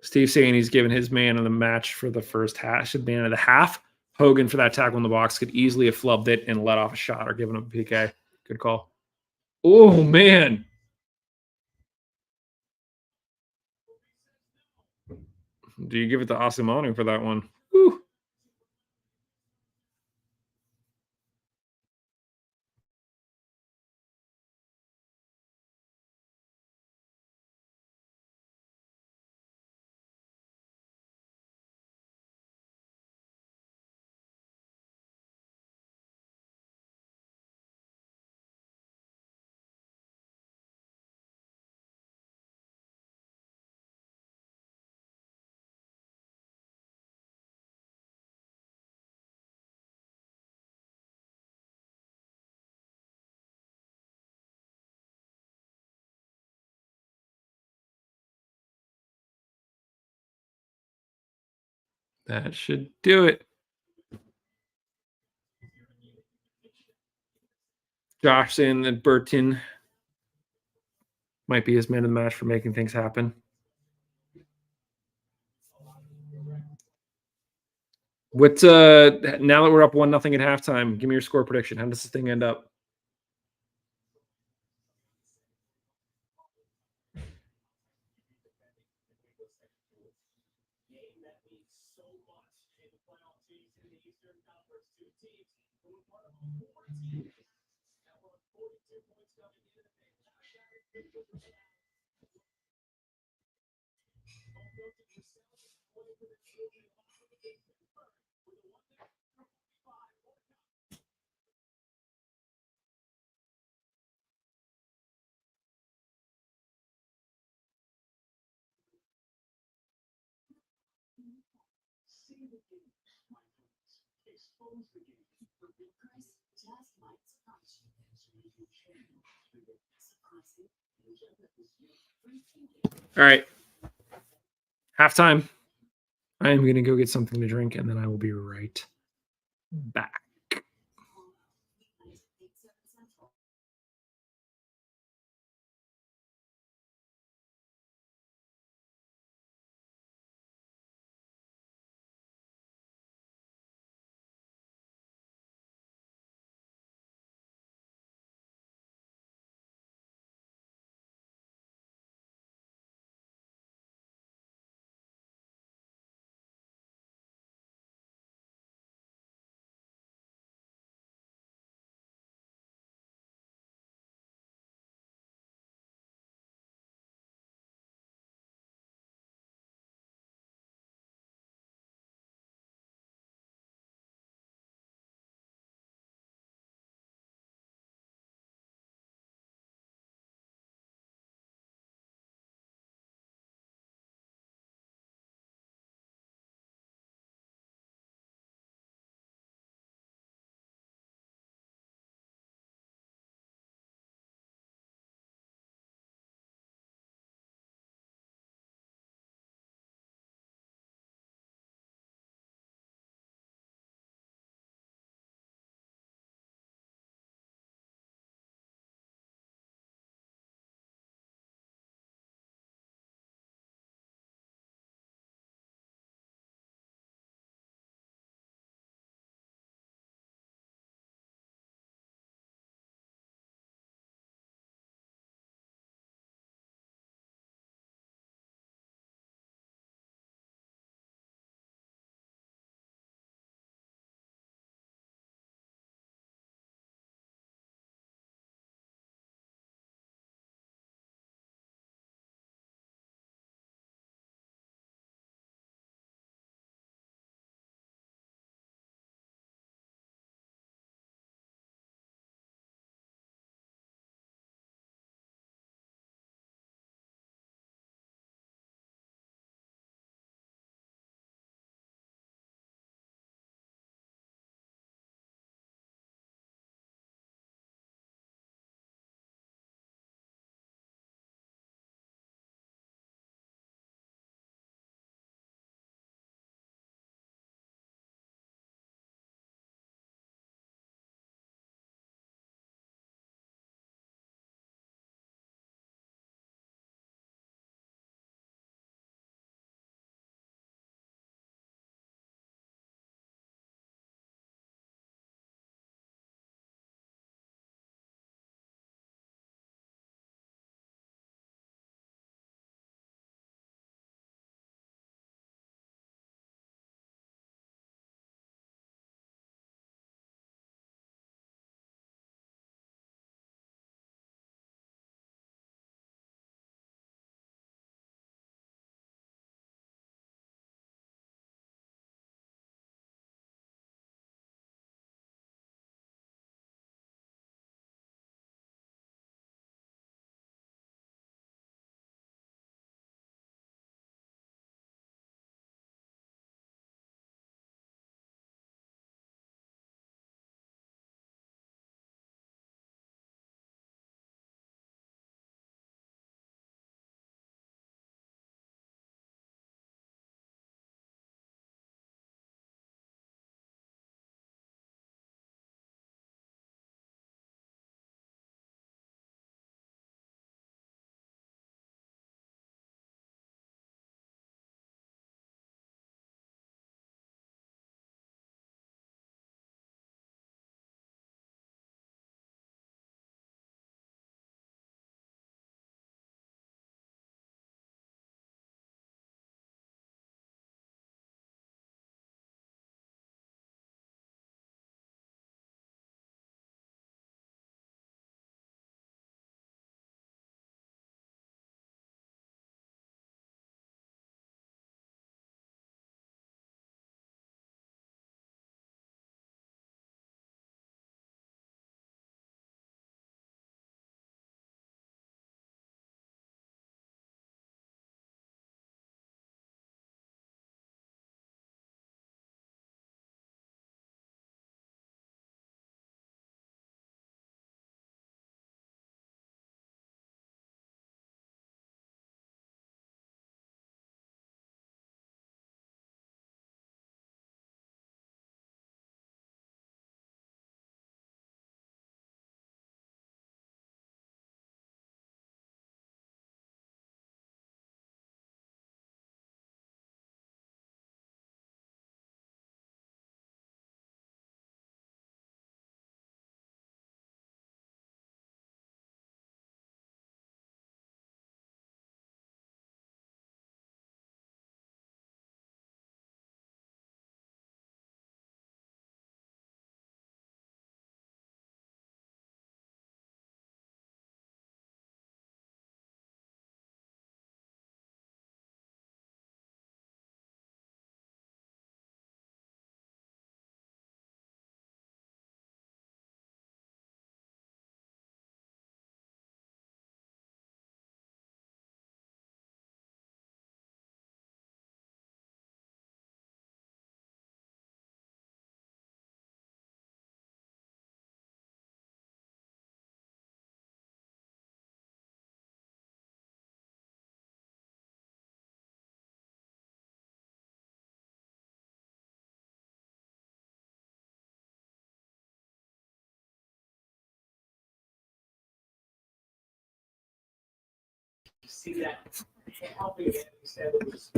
Steve saying he's given his man of the match for the first half, man of the half. Hogan for that tackle in the box could easily have flubbed it and let off a shot or given up a PK. Good call. Oh, man. Do you give it to Asimanu for that one? Whew. That should do it. Josh saying that Burton might be his man of the match for making things happen. What now that we're up 1-0 at halftime, give me your score prediction. How does this thing end up? Game that means so much in the playoff teams in the Eastern Conference. Two teams who were part of a 4 teams that were 42 points coming into the game. All right. Halftime. I am going to go get something to drink, and then I will be right back. see that helping it instead of just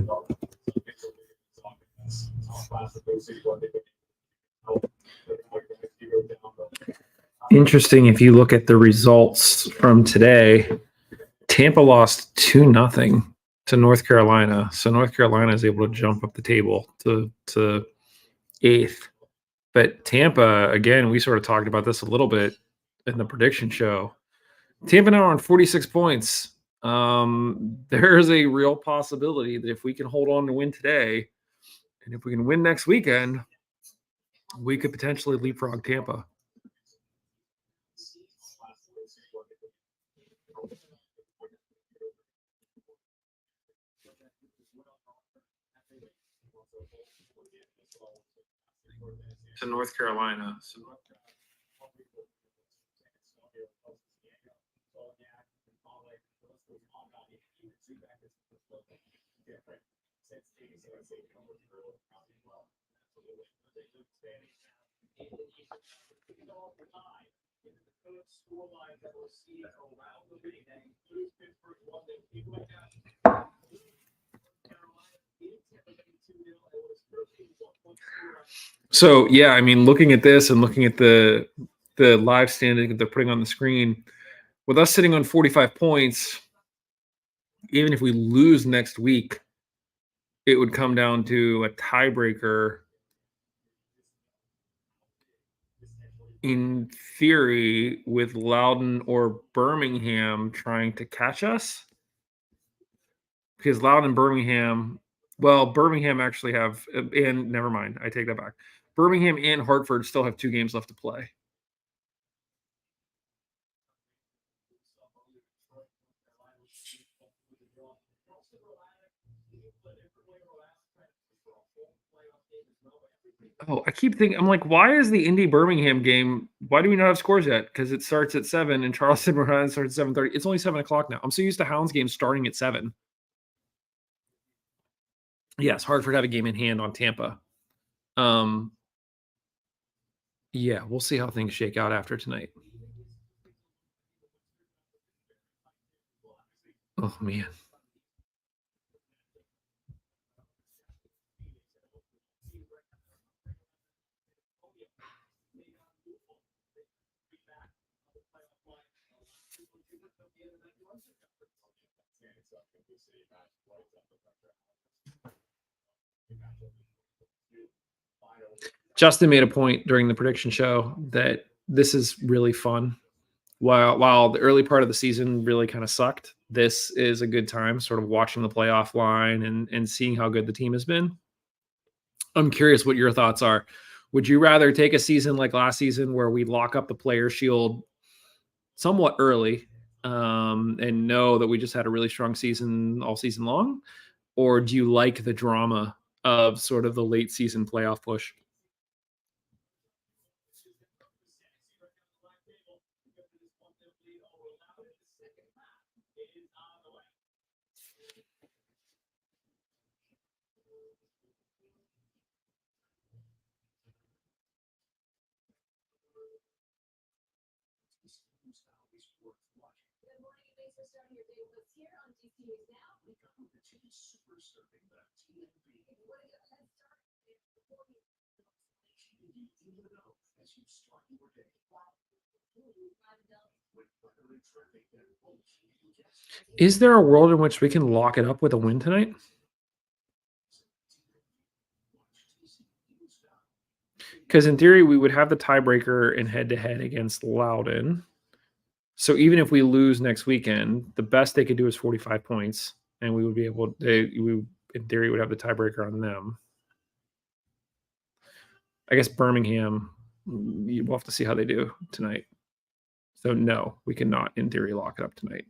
Interesting. If you look at the results from today, Tampa lost 2-0 to North Carolina. So North Carolina is able to jump up the table to eighth. But Tampa, again, we sort of talked about this a little bit in the prediction show. Tampa now on 46 points. There is a real possibility that if we can hold on to win today, and if we can win next weekend, we could potentially leapfrog Tampa. To North Carolina. So So yeah, I mean, looking at this and looking at the live standing that they're putting on the screen, with us sitting on 45 points, even if we lose next week, it would come down to a tiebreaker. In theory, with Loudoun or Birmingham trying to catch us, because Loudoun and Birmingham, well, Birmingham actually have, and never mind, I take that back. Birmingham and Hartford still have 2 games left to play. Oh, I keep thinking, I'm like, why is the Indy Birmingham game? Why do we not have scores yet? Because it starts at 7 and Charleston Rhode Island starts at 7:30. It's only 7:00 now. I'm so used to Hounds games starting at 7. Yes, Hartford have a game in hand on Tampa. Yeah, we'll see how things shake out after tonight. Oh man. Justin made a point during the prediction show that this is really fun. While the early part of the season really kind of sucked, this is a good time sort of watching the playoff line and seeing how good the team has been. I'm curious what your thoughts are. Would you rather take a season like last season where we lock up the player shield somewhat early and know that we just had a really strong season all season long? Or do you like the drama of sort of the late season playoff push? Is there a world in which we can lock it up with a win tonight? Because in theory, we would have the tiebreaker in head-to-head against Loudoun. So even if we lose next weekend, the best they could do is 45 points, and we would be able. We in theory would have the tiebreaker on them. I guess Birmingham. We'll have to see how they do tonight. So no, we cannot, in theory, lock it up tonight.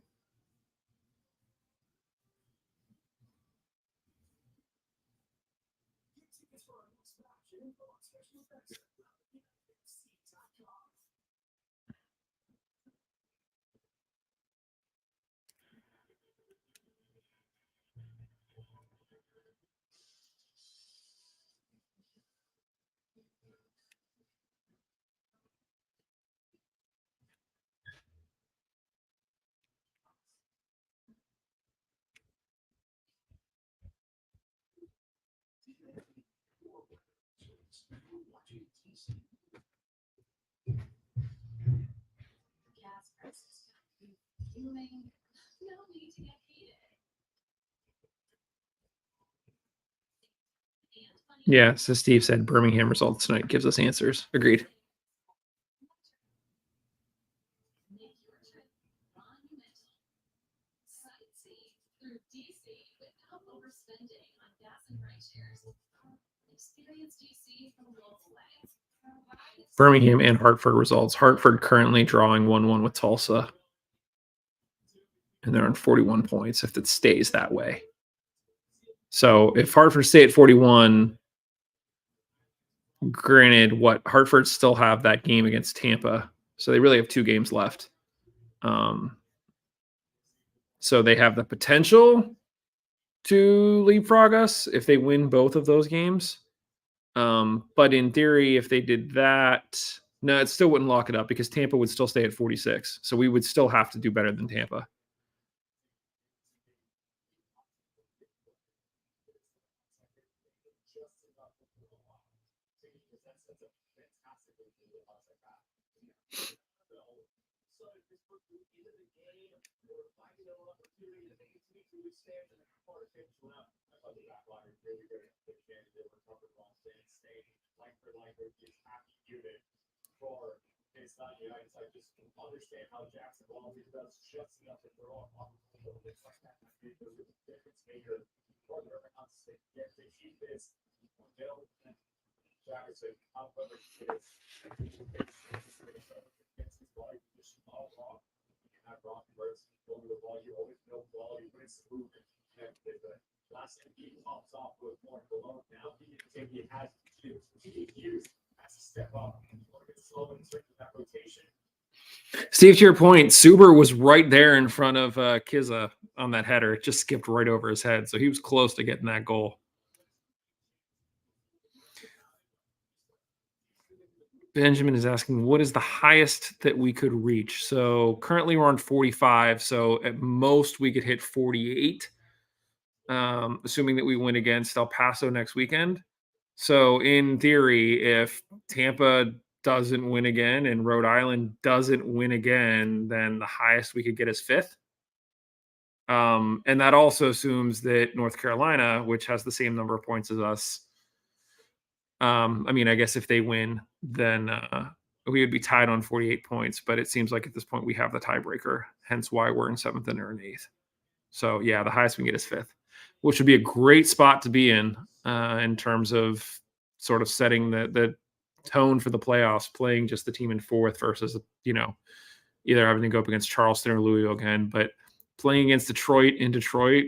Yeah, so Steve said Birmingham results tonight gives us answers. Agreed. Birmingham and Hartford results. Hartford currently drawing 1-1 with Tulsa. And they're on 41 points if it stays that way. So if Hartford stay at 41, granted, Hartford still have that game against Tampa. So they really have 2 games left. So they have the potential to leapfrog us if they win both of those games. But in theory, if they did that, no, it still wouldn't lock it up because Tampa would still stay at 46. So we would still have to do better than Tampa. Understand how Jackson Wallace does just enough to throw off the difference maker for the Riverhounds to get to keep this. Jackson, however, gets his body position all wrong. You have Rocky Burns over the ball. You always know quality when it's moving. And the last time he pops off with more below, now he has to use as a step up and slow and circle that rotation. Steve, to your point, Suber was right there in front of Kizza on that header. It just skipped right over his head. So he was close to getting that goal. Benjamin is asking, what is the highest that we could reach? So currently we're on 45. So at most we could hit 48, assuming that we win against El Paso next weekend. So in theory, if Tampa doesn't win again and Rhode Island doesn't win again, then the highest we could get is 5th. And that also assumes that North Carolina, which has the same number of points as us, I mean, I guess if they win, then we would be tied on 48 points. But it seems like at this point we have the tiebreaker, hence why we're in 7th and they're in 8th. So yeah, the highest we can get is 5th, which would be a great spot to be in terms of sort of setting the tone for the playoffs, playing just the team in 4th versus, either having to go up against Charleston or Louisville again. But playing against Detroit in Detroit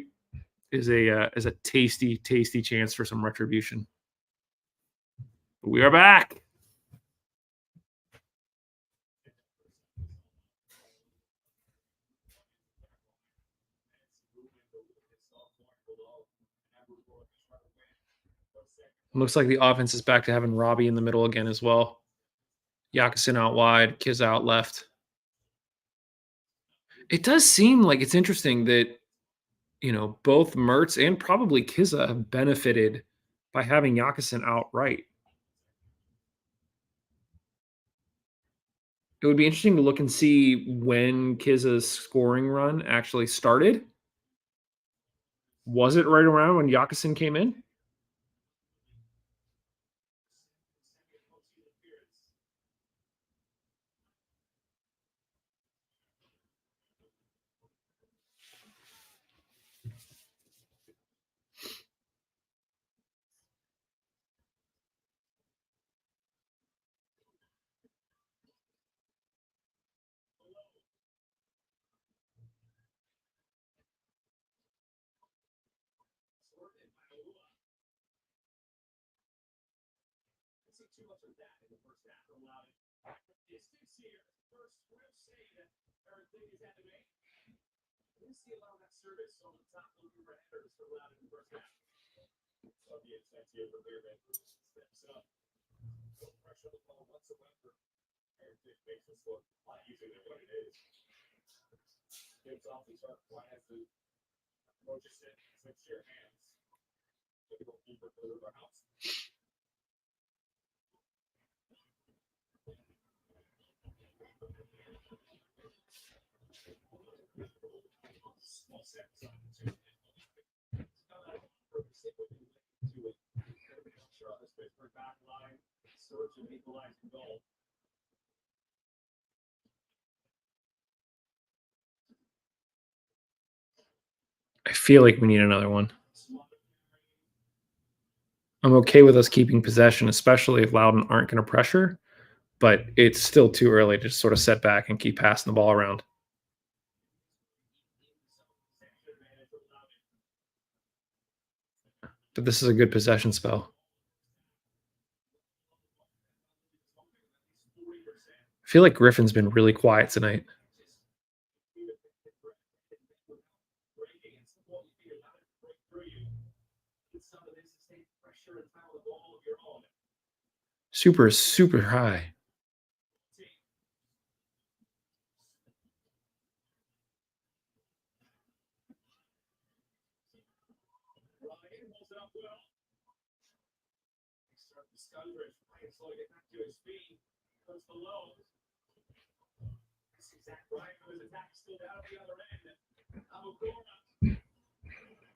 is a tasty, tasty chance for some retribution. We are back. Looks like the offense is back to having Robbie in the middle again as well. Yakusin out wide, Kiz out left. It does seem like it's interesting that, both Mertz and probably Kizza have benefited by having Yakusin out right. It would be interesting to look and see when Kizza's scoring run actually started. Was it right around when Yakusin came in? Too much of that in the first half allowed distance here. First real save that Eric Lee is had to make. We see a lot of that service on the top of the headers allowed in the first half. So the intent here for Beerman steps up. No pressure on the ball whatsoever. Eric Lee makes this look a lot easier than what it is. Gives off the sharp plans to approach it, switch your hands. Difficult keeper for the Riverhounds. search and equalize the goal. I feel like we need another one. I'm okay with us keeping possession, especially if Loudoun aren't going to pressure, but it's still too early to just sort of set back and keep passing the ball around. But this is a good possession spell. I feel like Griffin's been really quiet tonight. Super, super high.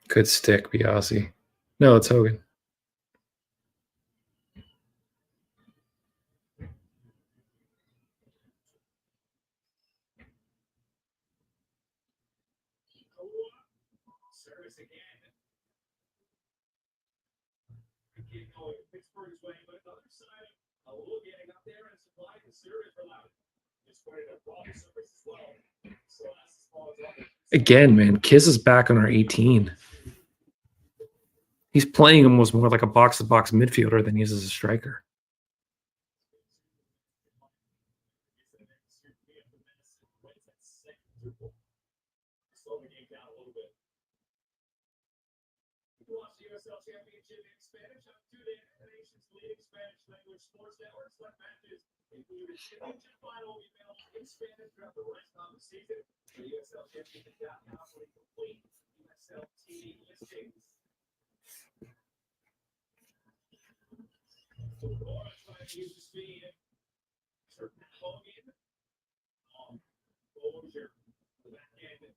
Good stick, Biasi. No, it's Hogan. Service again. Keep going Pittsburgh's way, but the other side, a little getting up there and supplying the service for Loudoun. Just putting a broad service as well. So that's as far as up. Again, man, Kiss is back on our 18. He's playing almost more like a box-to-box midfielder than he is as a striker. Slow the game down a little bit. You watch the USL Championship in Spanish on two the nation's leading Spanish language sports networks. Like matches include the championship final will be available in Spanish throughout the rest of the season. The USL Championship.com for the complete USL TV listings. So Laura trying to use the speed. Sir Hogan. Closure. The back end.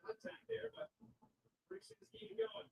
Contact there, but Brixton's keeping going.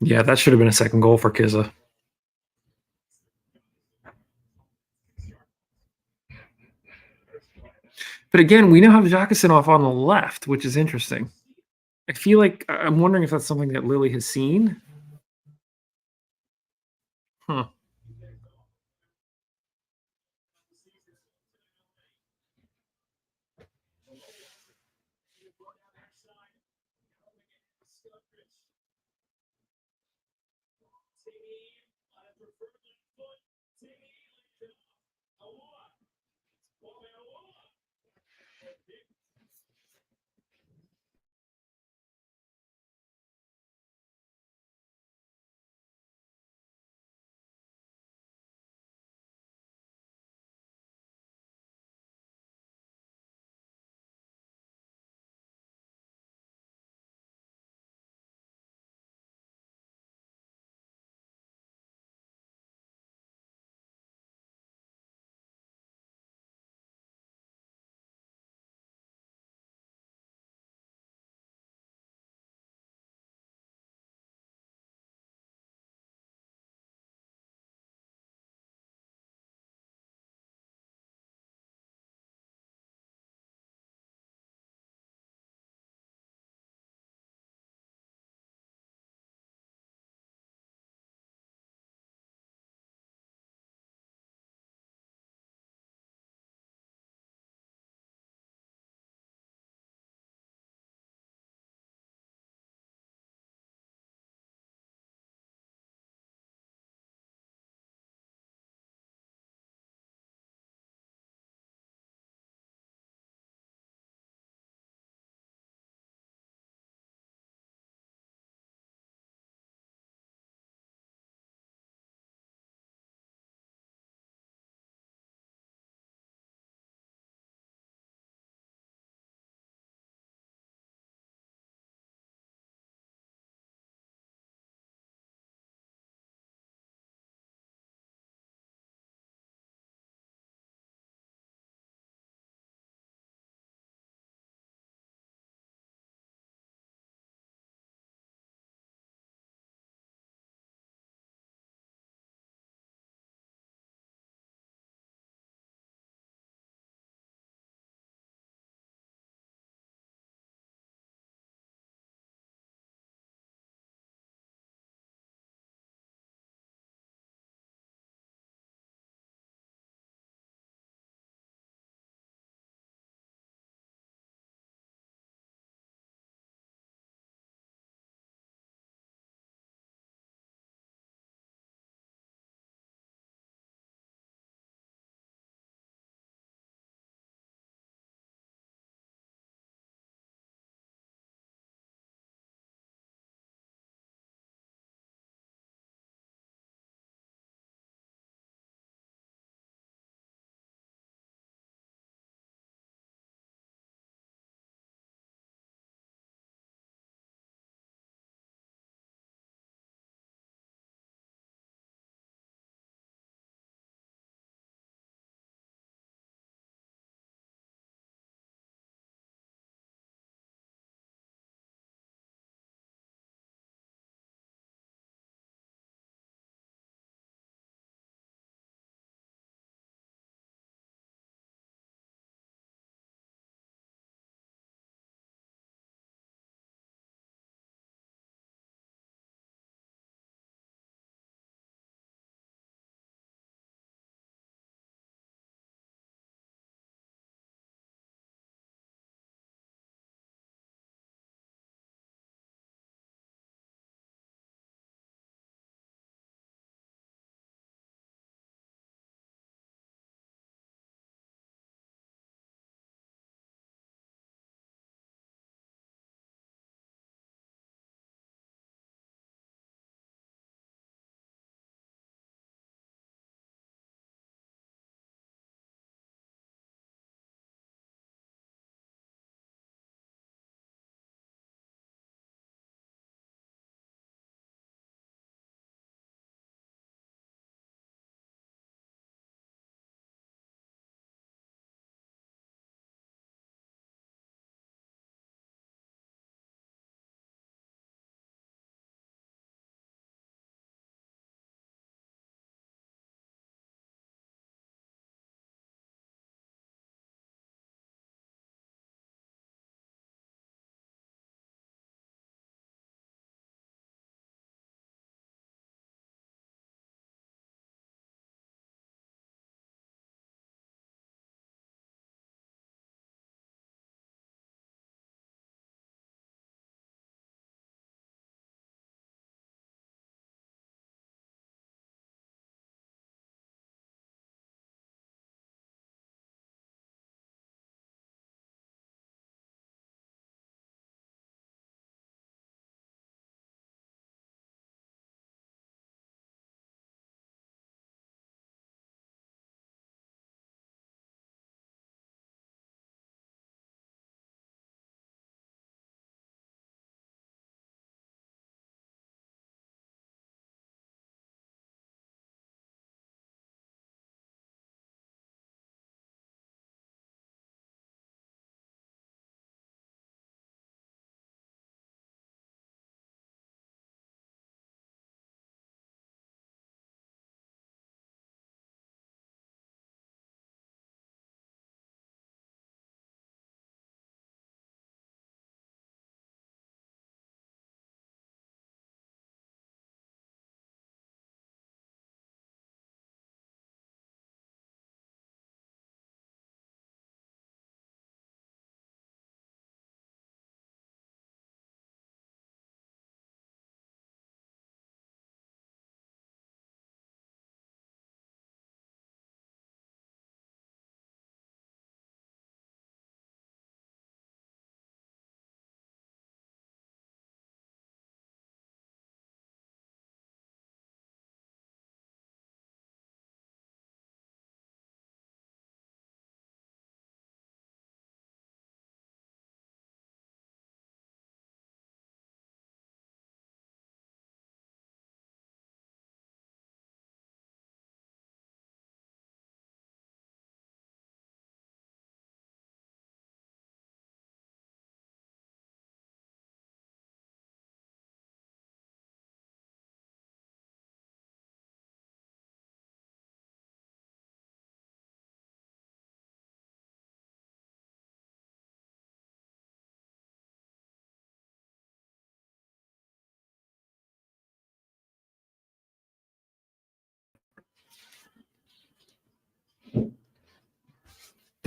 Yeah, that should have been a second goal for Kizza. But again, we now have Jacqueson off on the left, which is interesting. I feel like I'm wondering if that's something that Lily has seen. Huh.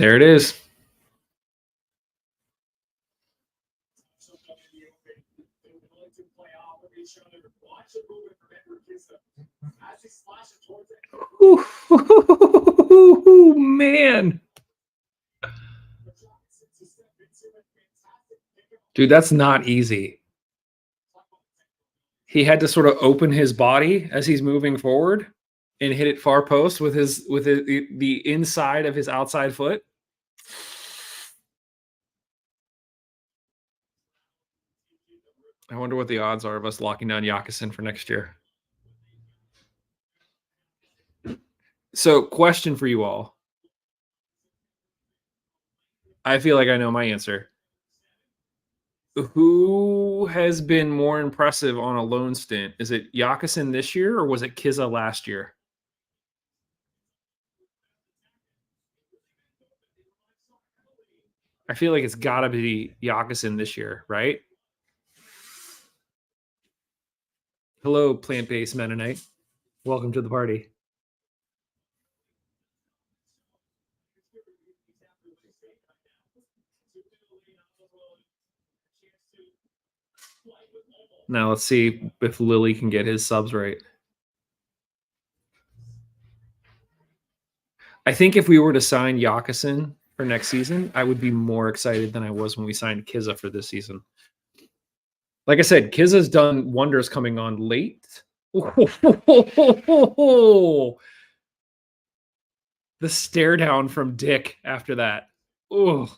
There it is. Ooh, man. Dude, that's not easy. He had to sort of open his body as he's moving forward and hit it far post with the inside of his outside foot. I wonder what the odds are of us locking down Yakusin for next year. So, question for you all. I feel like I know my answer. Who has been more impressive on a loan stint? Is it Yakusin this year or was it Kiza last year? I feel like it's got to be Yakusin this year, right? Hello, plant-based Mennonite. Welcome to the party. Now let's see if Lily can get his subs right. I think if we were to sign Yakusin for next season, I would be more excited than I was when we signed Kiza for this season. Like I said, Kiza's done wonders coming on late. The stare down from Dick after that. Oh,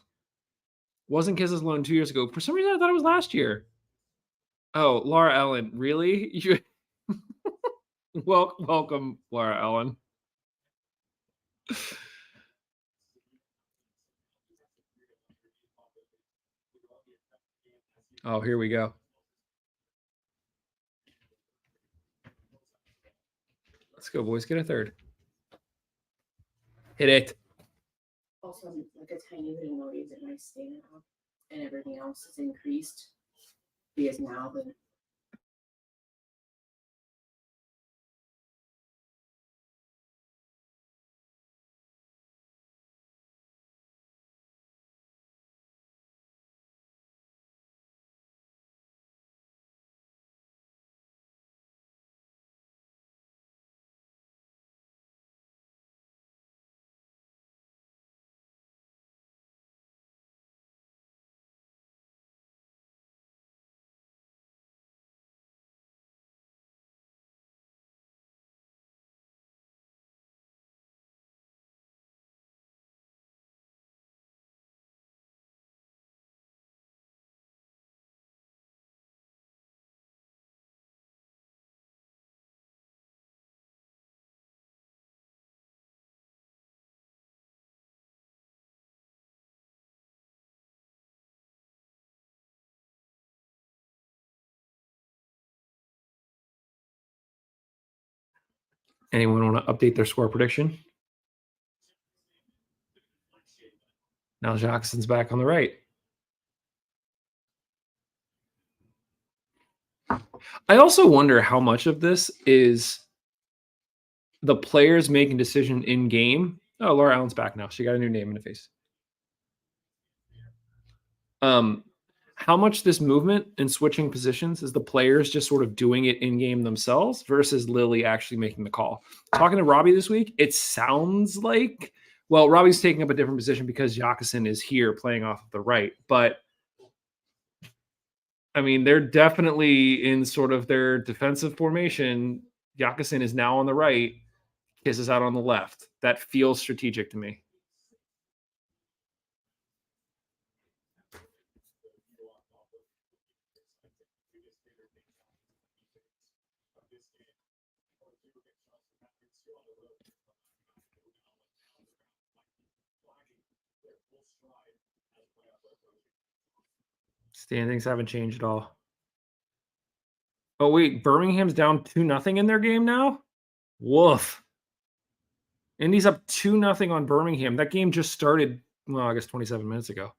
wasn't Kiza's loan 2 years ago. For some reason, I thought it was last year. Oh, Laura Ellen, really? You... welcome, Laura Ellen. Oh, here we go. Let's go, boys. Get a third. Hit it. Also, like a tiny bit of noise at my stand up, and everything else is increased because now the Anyone want to update their score prediction? Now Jackson's back on the right. I also wonder how much of this is the players making decision in game. Oh, Laura Allen's back now. She got a new name in the face. How much this movement and switching positions is the players just sort of doing it in game themselves versus Lily actually making the call. Talking to Robbie this week, it sounds like, well, Robbie's taking up a different position because Yakusin is here playing off of the right, but I mean, they're definitely in sort of their defensive formation. Yakusin is now on the right. Kiss is out on the left. That feels strategic to me. Standings haven't changed at all. Oh, wait. Birmingham's down 2-0 in their game now? Woof. Indy's up 2-0 on Birmingham. That game just started, well, I guess 27 minutes ago.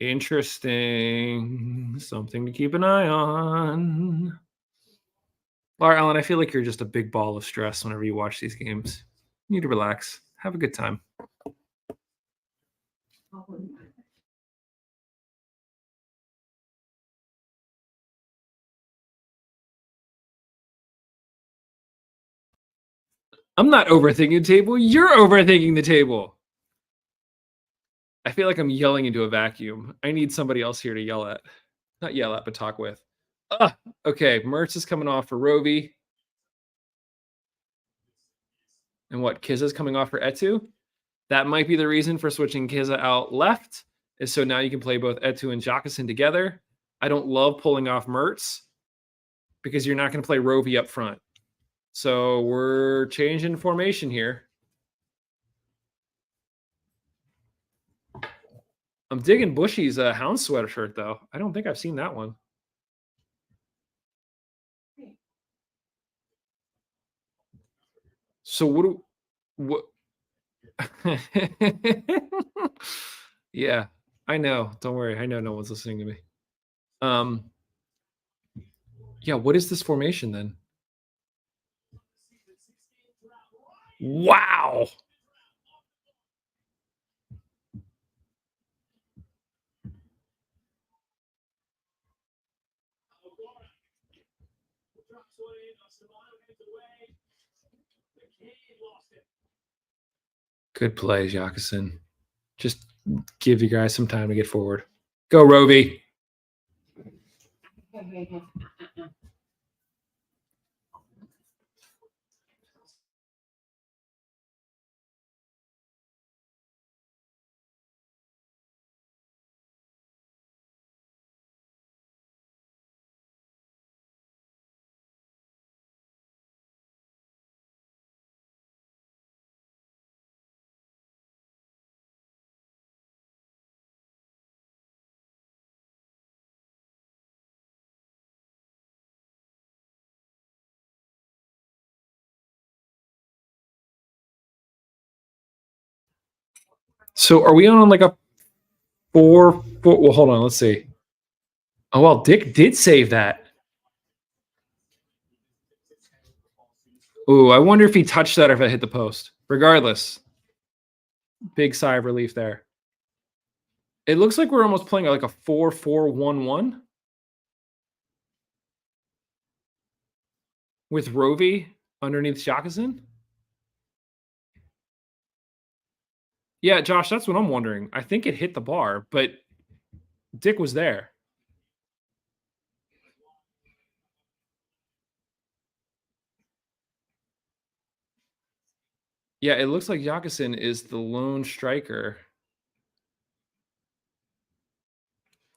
Interesting. Something to keep an eye on. Laura Allen, I feel like you're just a big ball of stress whenever you watch these games. You need to relax. Have a good time. I'm not overthinking the table. You're overthinking the table. I feel like I'm yelling into a vacuum. I need somebody else here to yell at. Not yell at, but talk with. Okay. Mertz is coming off for Rovi. And what? Kizza's coming off for Etu? That might be the reason for switching Kizza out left, is so now you can play both Etu and Jockeson together. I don't love pulling off Mertz because you're not going to play Rovi up front. So we're changing formation here. I'm digging Bushy's Hound sweatshirt, though. I don't think I've seen that one. So what? Yeah, I know. Don't worry. I know no one's listening to me. Yeah, what is this formation then? Wow. Good play, Jockeson. Just give you guys some time to get forward. Go, Rovi. So are we on like a 4-4? Well, hold on. Let's see. Oh, well, Dick did save that. Ooh, I wonder if he touched that or if it hit the post. Regardless, big sigh of relief there. It looks like we're almost playing like a 4-4-1-1 with Rovi underneath Jockeson. Yeah, Josh, that's what I'm wondering. I think it hit the bar, but Dick was there. Yeah, it looks like Jockeson is the lone striker.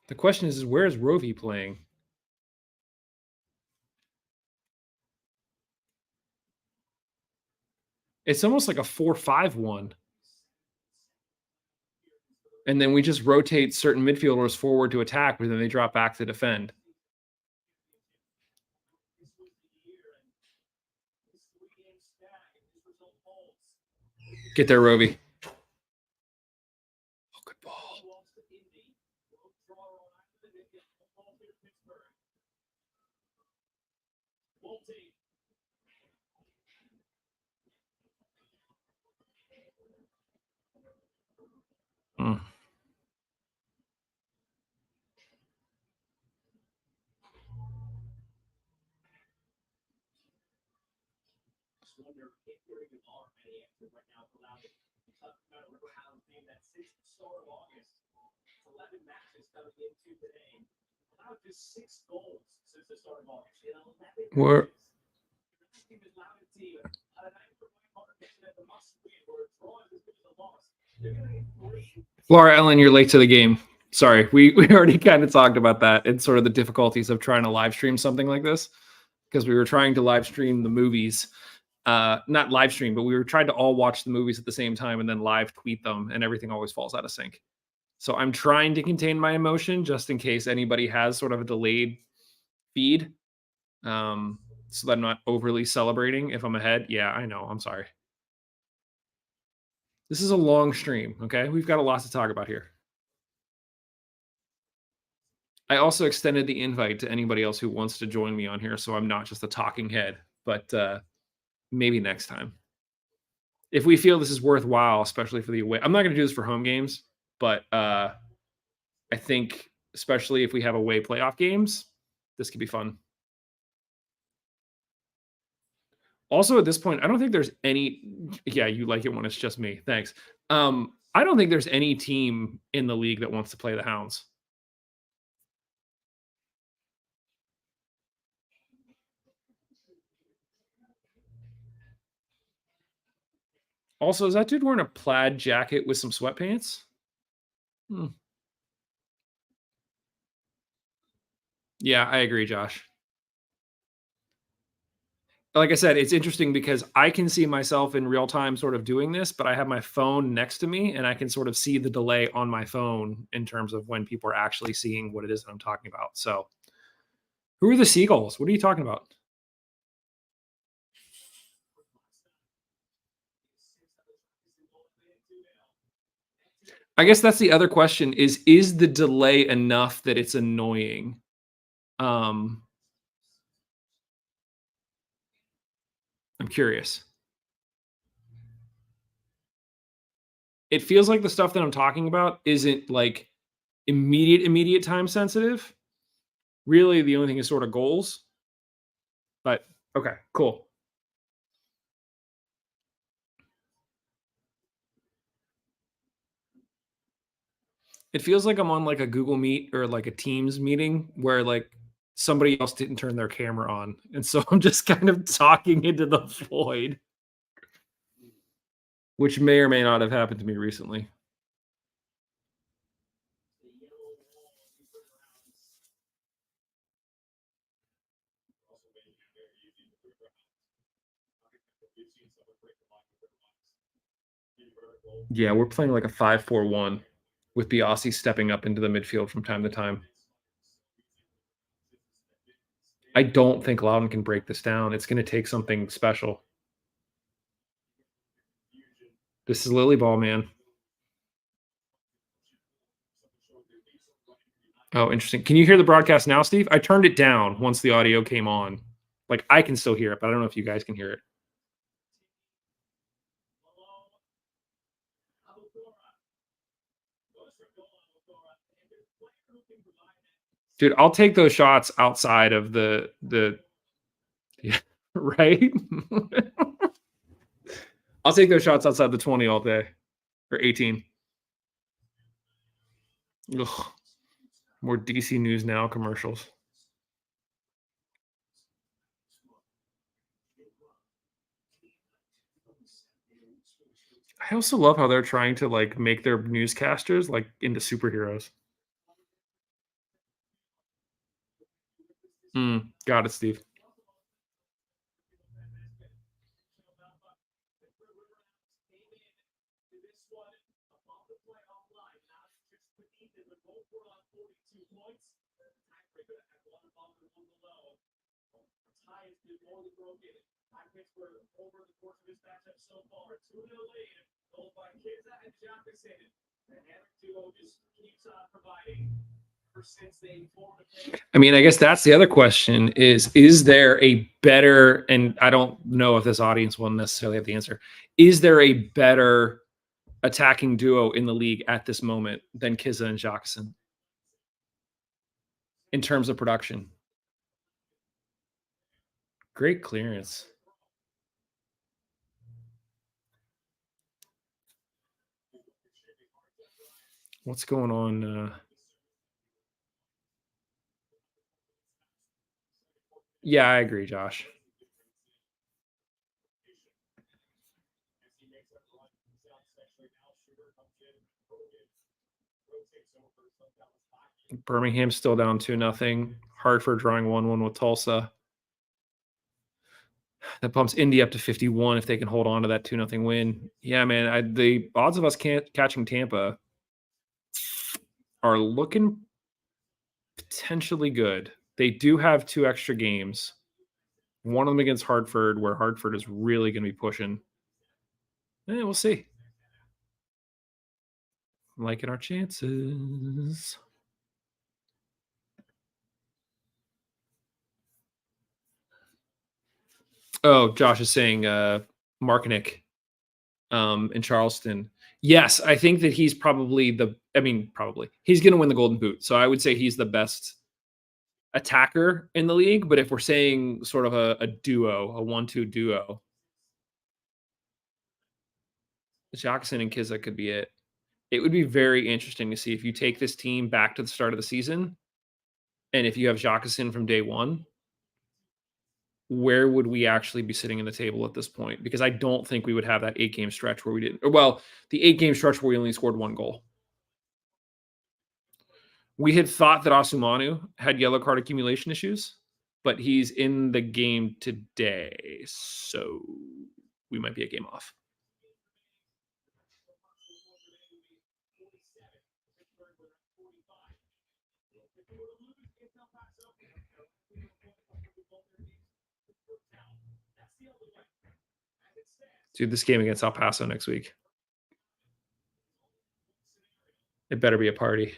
The question is where is Rovi playing? It's almost like a 4-5-1. And then we just rotate certain midfielders forward to attack, but then they drop back to defend. Get there, Rovi. Oh, good ball. Mm. We're Laura Ellen, you're late to the game. Sorry, we already kind of talked about that and sort of the difficulties of trying to live stream something like this because we were trying to live stream the movies. Not live stream, but we were trying to all watch the movies at the same time and then live tweet them, and everything always falls out of sync. So I'm trying to contain my emotion just in case anybody has sort of a delayed feed, so that I'm not overly celebrating if I'm ahead. Yeah, I know. I'm sorry. This is a long stream, okay? We've got a lot to talk about here. I also extended the invite to anybody else who wants to join me on here, so I'm not just a talking head, but maybe next time. If we feel this is worthwhile, especially for the away. I'm not going to do this for home games But I think, especially if we have away playoff games, this could be fun. Also, at this point, I don't think there's any. Yeah, you like it when it's just me. Thanks. I don't think there's any team in the league that wants to play the Hounds. Also, is that dude wearing a plaid jacket with some sweatpants? Yeah, I agree, Josh. Like I said, it's interesting because I can see myself in real time sort of doing this, but I have my phone next to me and I can sort of see the delay on my phone in terms of when people are actually seeing what it is that I'm talking about. So, who are the Seagulls? What are you talking about? I guess that's the other question is the delay enough that it's annoying? I'm curious. It feels like the stuff that I'm talking about isn't like immediate time sensitive. Really, the only thing is sort of goals. But okay, cool. It feels like I'm on like a Google Meet or like a Teams meeting where like somebody else didn't turn their camera on. And so I'm just kind of talking into the void, which may or may not have happened to me recently. Yeah, we're playing like a 5-4-1 with Biasi stepping up into the midfield from time to time. I don't think Loudoun can break this down. It's going to take something special. This is Lily Ball, man. Oh, interesting. Can you hear the broadcast now, Steve? I turned it down once the audio came on. Like, I can still hear it, but I don't know if you guys can hear it. Dude, I'll take those shots outside of the yeah, right? I'll take those shots outside the 20 all day. Or 18. Ugh. More DC News Now commercials. I also love how they're trying to like make their newscasters like into superheroes. Got it, Steve. I mean, I guess that's the other question is there a better, and I don't know if this audience will necessarily have the answer, is there a better attacking duo in the league at this moment than Kizza and Jacqueline in terms of production? Great clearance. What's going on? Yeah, I agree, Josh. Birmingham's still down 2-0. Hartford drawing 1-1 with Tulsa. That bumps Indy up to 51 if they can hold on to that 2-0 win. Yeah, man, the odds of us catching Tampa are looking potentially good. They do have 2 extra games. One of them against Hartford, where Hartford is really going to be pushing. We'll see. I'm liking our chances. Oh, Josh is saying Markinick in Charleston. Yes, I think that he's probably I mean, probably. He's going to win the Golden Boot. So I would say he's the best attacker in the league. But if we're saying sort of a duo, a 1-2 duo, Jackson and Kizza could be it. It would be very interesting to see if you take this team back to the start of the season, and if you have Jacqueline from day one, where would we actually be sitting in the table at this point? Because I don't think we would have that 8-game stretch where we didn't. Or, well, the 8-game stretch where we only scored 1 goal. We had thought that Asumanu had yellow card accumulation issues, but he's in the game today, so we might be a game off. Dude, this game against El Paso next week. It better be a party.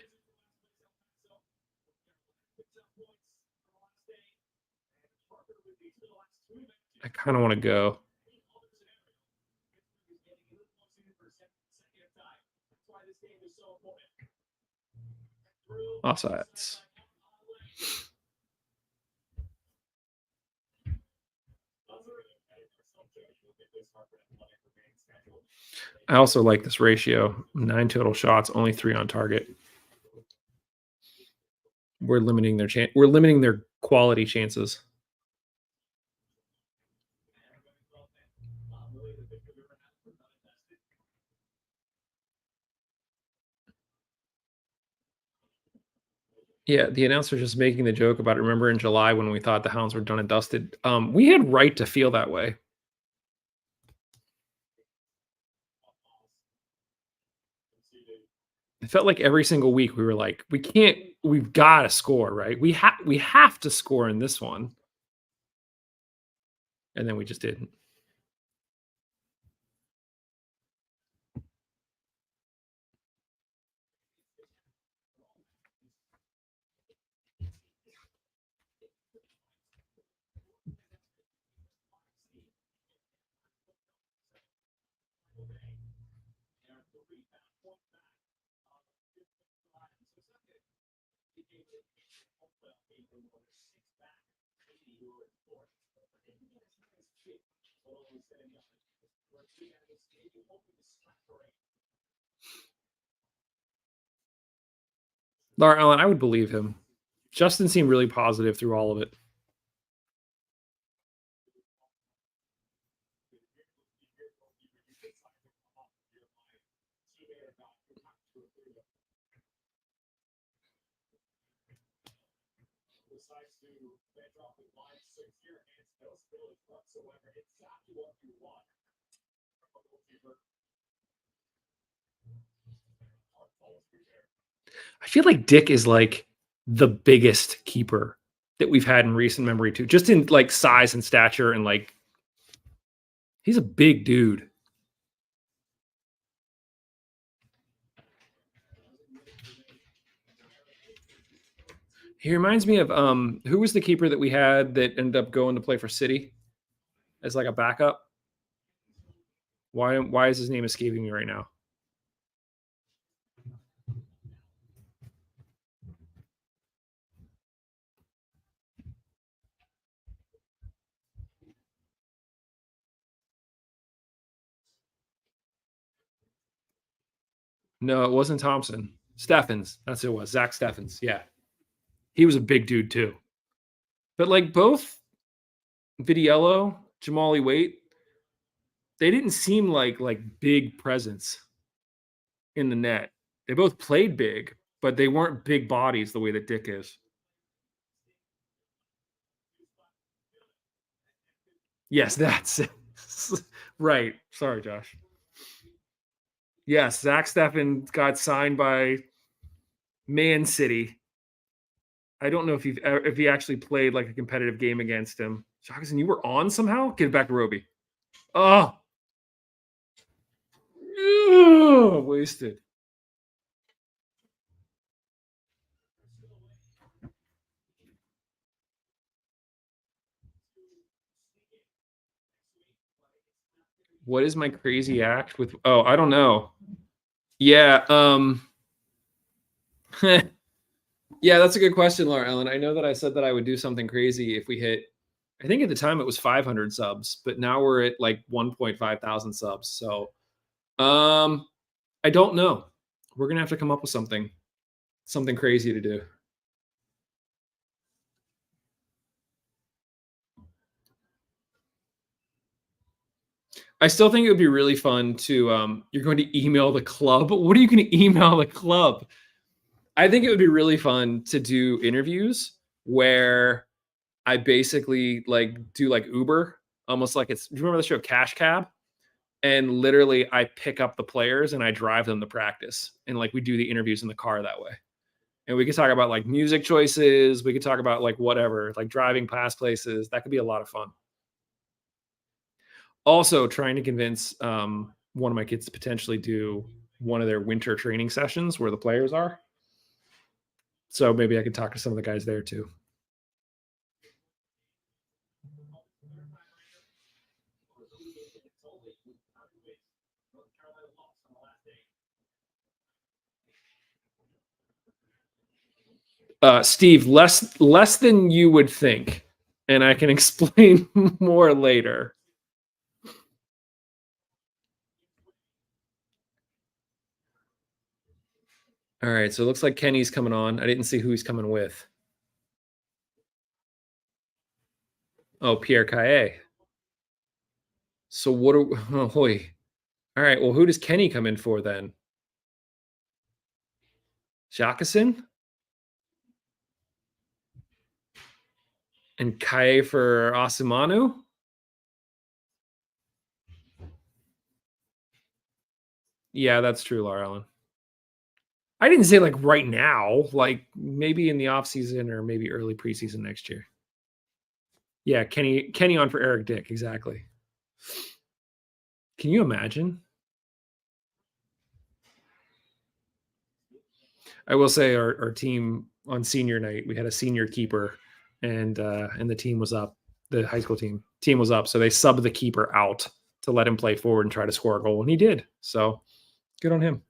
I kind of want to go. Offsides. I also like this ratio. 9 total shots, only 3 on target. We're limiting their chance. We're limiting their quality chances. Yeah, the announcer just making the joke about it. Remember in July when we thought the Hounds were done and dusted? We had right to feel that way. It felt like every single week we were like, we've got to score, right? We have to score in this one. And then we just didn't. Laura Allen, I would believe him. Justin seemed really positive through all of it. I feel like Dick is like the biggest keeper that we've had in recent memory too, just in like size and stature, and like he's a big dude. He reminds me of who was the keeper that we had that ended up going to play for City as like a backup? Why is his name escaping me right now? No, it wasn't Thompson. Steffens. That's who it was. Zach Steffens. Yeah. He was a big dude too. But like both Vidiello, Jamali Waite, they didn't seem like big presence in the net. They both played big, but they weren't big bodies the way that Dick is. Yes, that's right. Sorry, Josh. Yes, Zach Steffen got signed by Man City. I don't know if he actually played like a competitive game against him. Jackson, you were on somehow? Give it back to Roby. Oh, wasted. What is my crazy act with? Oh, I don't know. Yeah. Yeah, that's a good question, Laura Ellen. I know that I said that I would do something crazy if we hit, I think at the time it was 500 subs, but now we're at like 1.5 thousand subs. So I don't know. We're going to have to come up with something crazy to do. I still think it would be really fun to, you're going to email the club. What are you going to email the club? I think it would be really fun to do interviews where I basically like do like Uber, almost like it's, do you remember the show Cash Cab? And literally I pick up the players and I drive them to practice. And like we do the interviews in the car that way. And we could talk about like music choices. We could talk about like whatever, like driving past places. That could be a lot of fun. Also trying to convince one of my kids to potentially do one of their winter training sessions where the players are. So maybe I could talk to some of the guys there too. Steve, less than you would think, and I can explain more later. All right, so it looks like Kenny's coming on. I didn't see who he's coming with. Oh, Pierre Caillet. So what are oh hoy. All right, well, who does Kenny come in for then? Jacqueline? And Caillet for Asimanu? Yeah, that's true, Laura Ellen. I didn't say like right now, like maybe in the off season or maybe early preseason next year. Yeah, Kenny on for Eric Dick, exactly. Can you imagine? I will say our team on senior night, we had a senior keeper and the team was up. The high school team was up. So they subbed the keeper out to let him play forward and try to score a goal. And he did. So good on him.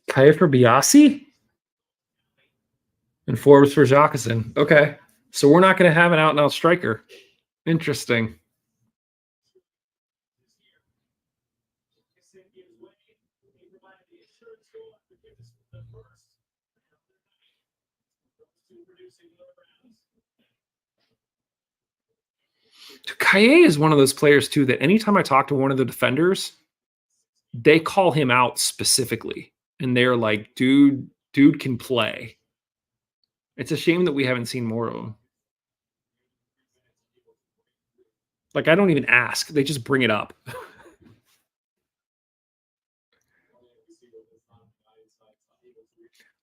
Kaya for Biasi? And Forbes for Jacqueline. Okay. So we're not going to have an out and out striker. Interesting. Kaye is one of those players too that anytime I talk to one of the defenders, they call him out specifically, and they're like, "Dude can play." It's a shame that we haven't seen more of him. Like I don't even ask; they just bring it up.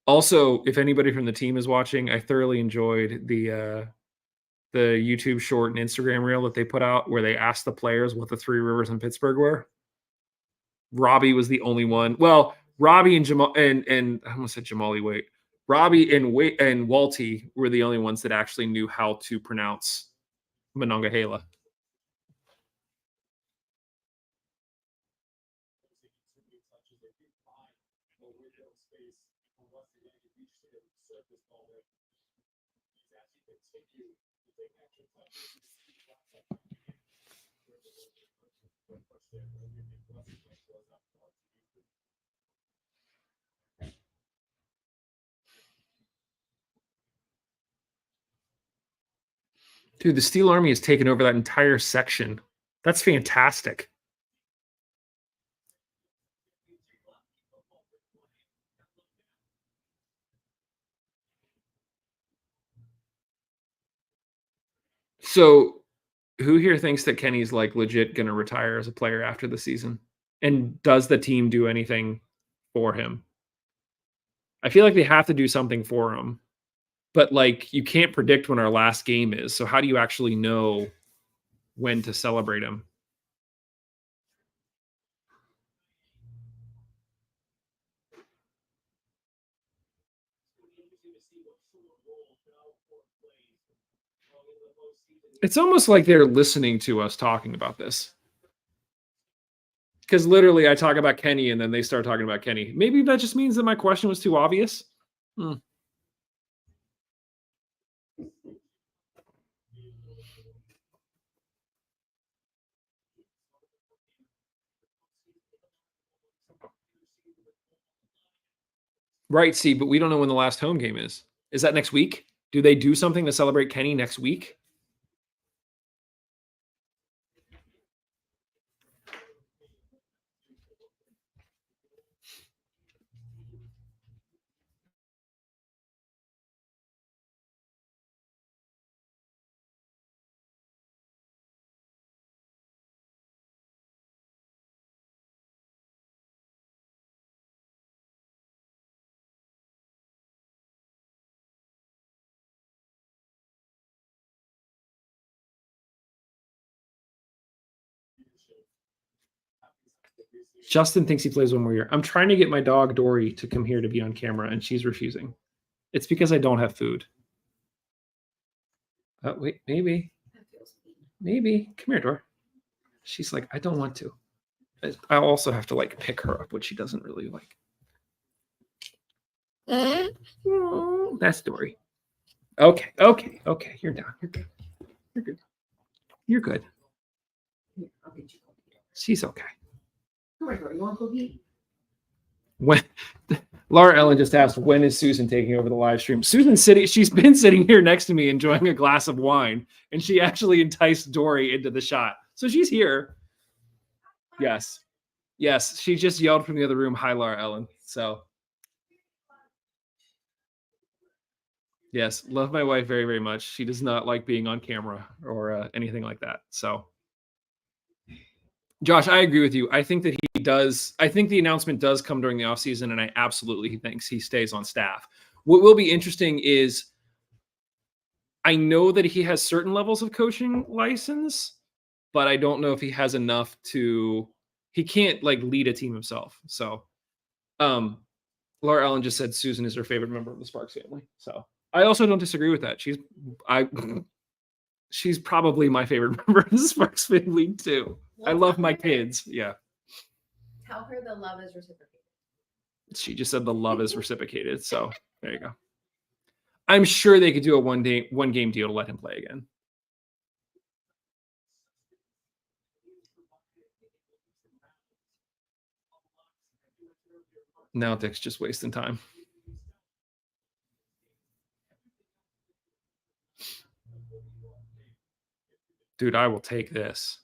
Also, if anybody from the team is watching, I thoroughly enjoyed the YouTube short and Instagram reel that they put out where they asked the players what the three rivers in Pittsburgh were. Robbie was the only one. Well, Robbie and Jamal and I almost said Jamali. Wait, Robbie and Walty were the only ones that actually knew how to pronounce Monongahela. Dude, the Steel Army has taken over that entire section. That's fantastic. So, who here thinks that Kenny's like legit going to retire as a player after the season? And does the team do anything for him? I feel like they have to do something for him. But like you can't predict when our last game is. So how do you actually know when to celebrate him? It's almost like they're listening to us talking about this. Because literally I talk about Kenny and then they start talking about Kenny. Maybe that just means that my question was too obvious. Right, see, but we don't know when the last home game is. Is that next week? Do they do something to celebrate Kenny next week? Justin thinks he plays one more year. I'm trying to get my dog Dory to come here to be on camera, and she's refusing. It's because I don't have food. Wait, maybe. Maybe. Come here, Dor. She's like, I don't want to. I also have to like pick her up, which she doesn't really like. That's Dory. Okay. You're down. You're good. You're good. You're good. I'll get you. She's okay. Come here, you want cookie? When Laura Ellen just asked, when is Susan taking over the live stream? Susan's sitting, she's been sitting here next to me enjoying a glass of wine, and she actually enticed Dory into the shot. So she's here. Yes. Yes. She just yelled from the other room, hi, Laura Ellen. So yes, love my wife very, very much. She does not like being on camera or anything like that. So Josh, I agree with you. I think that he does. I think the announcement does come during the offseason, and I absolutely thinks he stays on staff. What will be interesting is I know that he has certain levels of coaching license, but I don't know if he has enough to, he can't like lead a team himself. So Laura Ellen just said Susan is her favorite member of the Sparks family. So I also don't disagree with that. She's probably my favorite member of the Sparks family too. I love my kids. Yeah. Tell her the love is reciprocated. She just said the love is reciprocated. So there you go. I'm sure they could do a one game deal to let him play again. Now Dick's just wasting time. Dude, I will take this.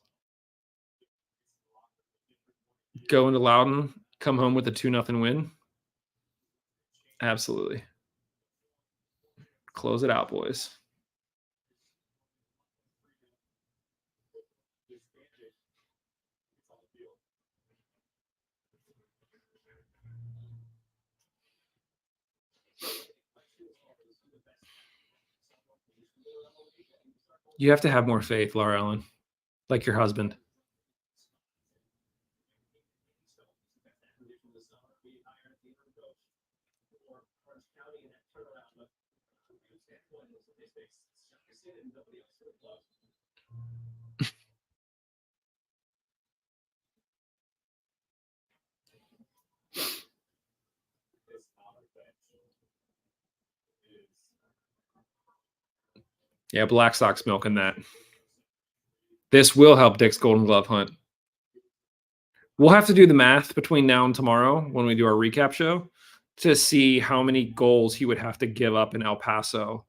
Go into Loudoun, come home with a 2-0 win. Absolutely. Close it out, boys. You have to have more faith, Laura Ellen, like your husband. Yeah, Blackstock's milking that. This will help Dick's Golden Glove hunt. We'll have to do the math between now and tomorrow when we do our recap show to see how many goals he would have to give up in El Paso,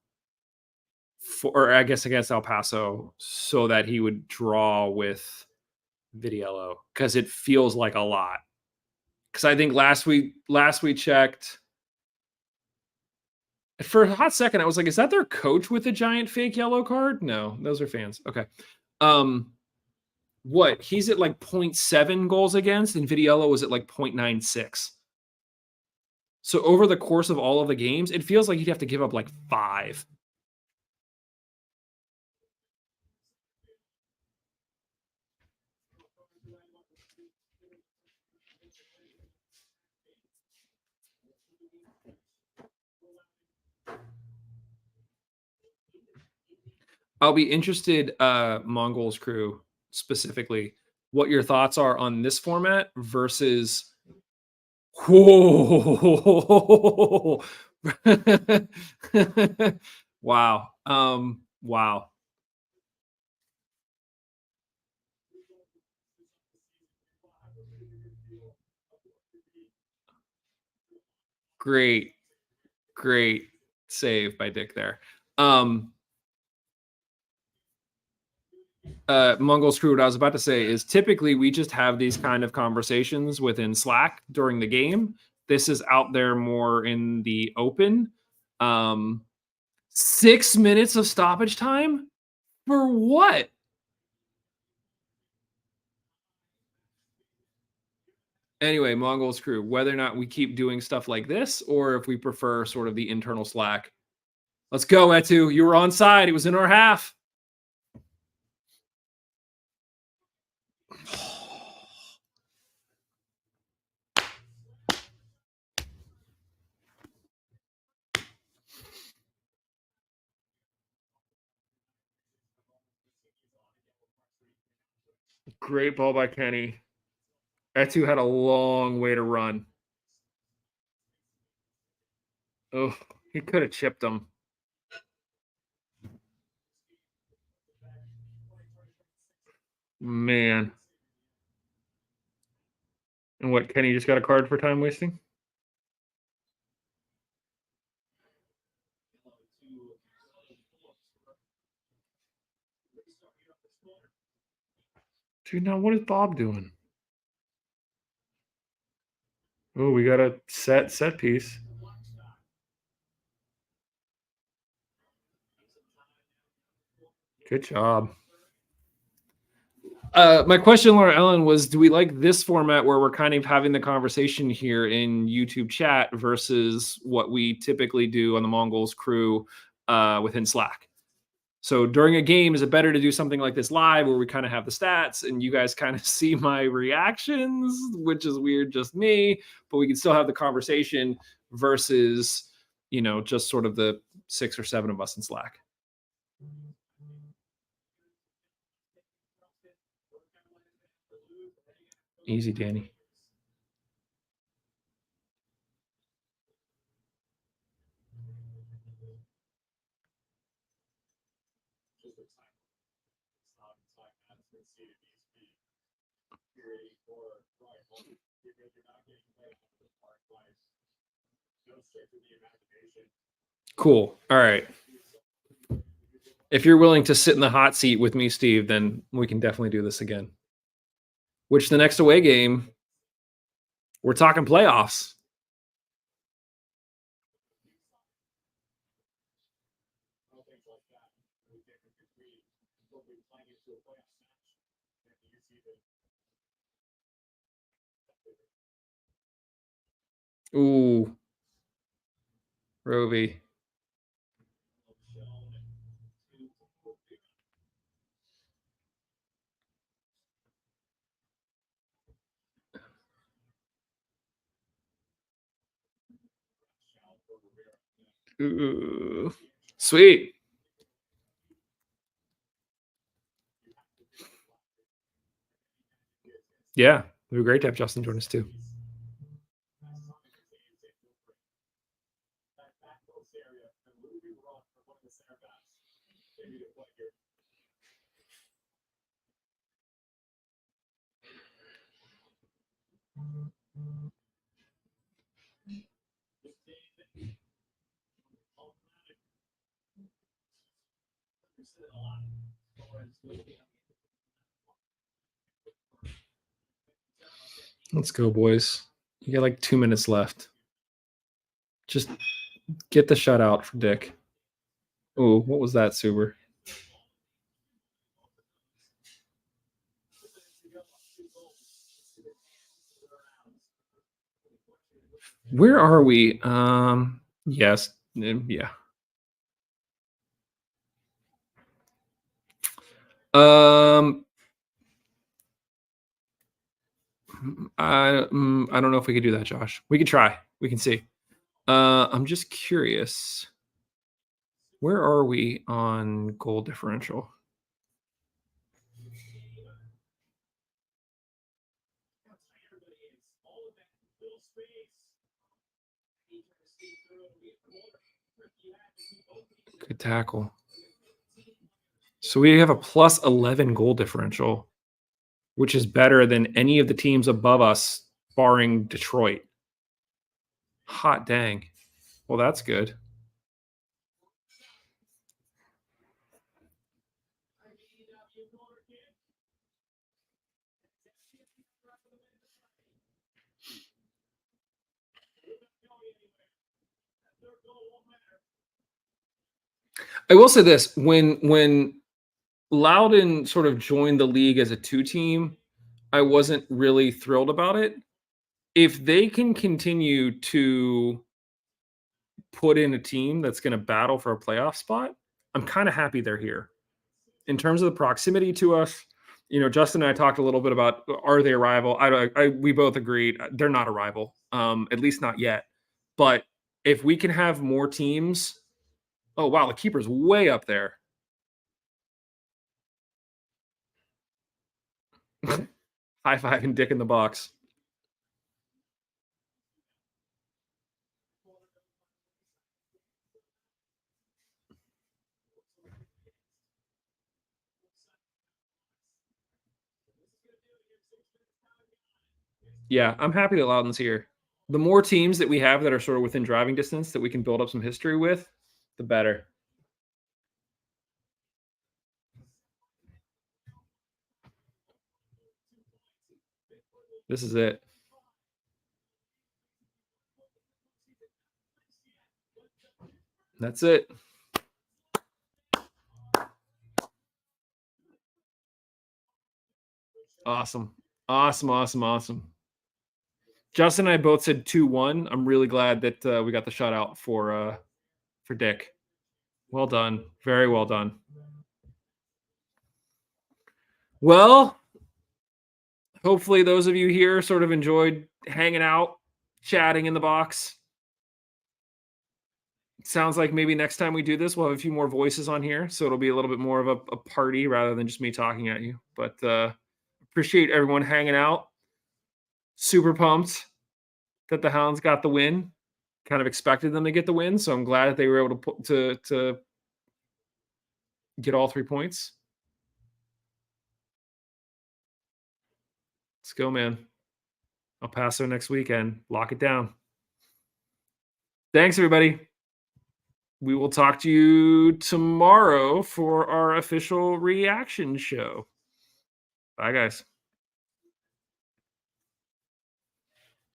or I guess against El Paso, so that he would draw with Vidiello, because it feels like a lot. Because I think last we checked, for a hot second, I was like, is that their coach with a giant fake yellow card? No, those are fans. Okay. what? He's at like 0.7 goals against, and Vitiello was at like 0.96. So over the course of all of the games, it feels like he'd have to give up like 5. I'll be interested, Mongols crew specifically, what your thoughts are on this format versus. Whoa! Wow. Wow. Great save by Dick there. Mongols crew, what I was about to say is typically we just have these kind of conversations within Slack during the game. This is out there more in the open. 6 minutes of stoppage time? For what? Anyway, Mongols crew, whether or not we keep doing stuff like this or if we prefer sort of the internal Slack. Let's go, Etu. You were on side. It was in our half. Great ball by Kenny. Etu had a long way to run. Oh, he could have chipped him. Man. And what, Kenny just got a card for time wasting? Dude, now what is Bob doing? Oh, we got a set piece. Good job. My question, Laura Ellen, was do we like this format where we're kind of having the conversation here in YouTube chat versus what we typically do on the Mongols crew within Slack? So during a game, is it better to do something like this live where we kind of have the stats and you guys kind of see my reactions, which is weird, just me, but we can still have the conversation versus, just sort of the 6 or 7 of us in Slack? Easy, Danny. Cool. All right. If you're willing to sit in the hot seat with me, Steve, then we can definitely do this again. Which the next away game, we're talking playoffs. Ooh. Rovi. Ooh. Sweet. Yeah, it would be great to have Justin join us too. Let's go, boys. You got like 2 minutes left. Just get the shutout for Dick. Oh, what was that, Suber? Where are we? Yes. Yeah. I don't know if we could do that, Josh. We could try. We can see. I'm just curious. Where are we on goal differential? Good tackle. So we have a plus 11 goal differential, which is better than any of the teams above us, barring Detroit. Hot dang. Well, that's good. I will say this: when Loudoun sort of joined the league as a 2-team, I wasn't really thrilled about it. If they can continue to put in a team that's going to battle for a playoff spot, I'm kind of happy they're here. In terms of the proximity to us, Justin and I talked a little bit about, are they a rival? We both agreed they're not a rival, at least not yet. But if we can have more teams, oh wow, the keeper's way up there. High five and dick in the box. Yeah, I'm happy that Loudoun's here. The more teams that we have that are sort of within driving distance that we can build up some history with, the better. This is it. That's it. Awesome. Awesome. Justin and I both said 2-1. I'm really glad that we got the shutout for Dick. Well done. Very well done. Well, hopefully those of you here sort of enjoyed hanging out, chatting in the box. Sounds like maybe next time we do this, we'll have a few more voices on here. So it'll be a little bit more of a party rather than just me talking at you. But appreciate everyone hanging out. Super pumped that the Hounds got the win. Kind of expected them to get the win. So I'm glad that they were able to get all 3 points. Let's go, man. El Paso next weekend. Lock it down. Thanks, everybody. We will talk to you tomorrow for our official reaction show. Bye, guys.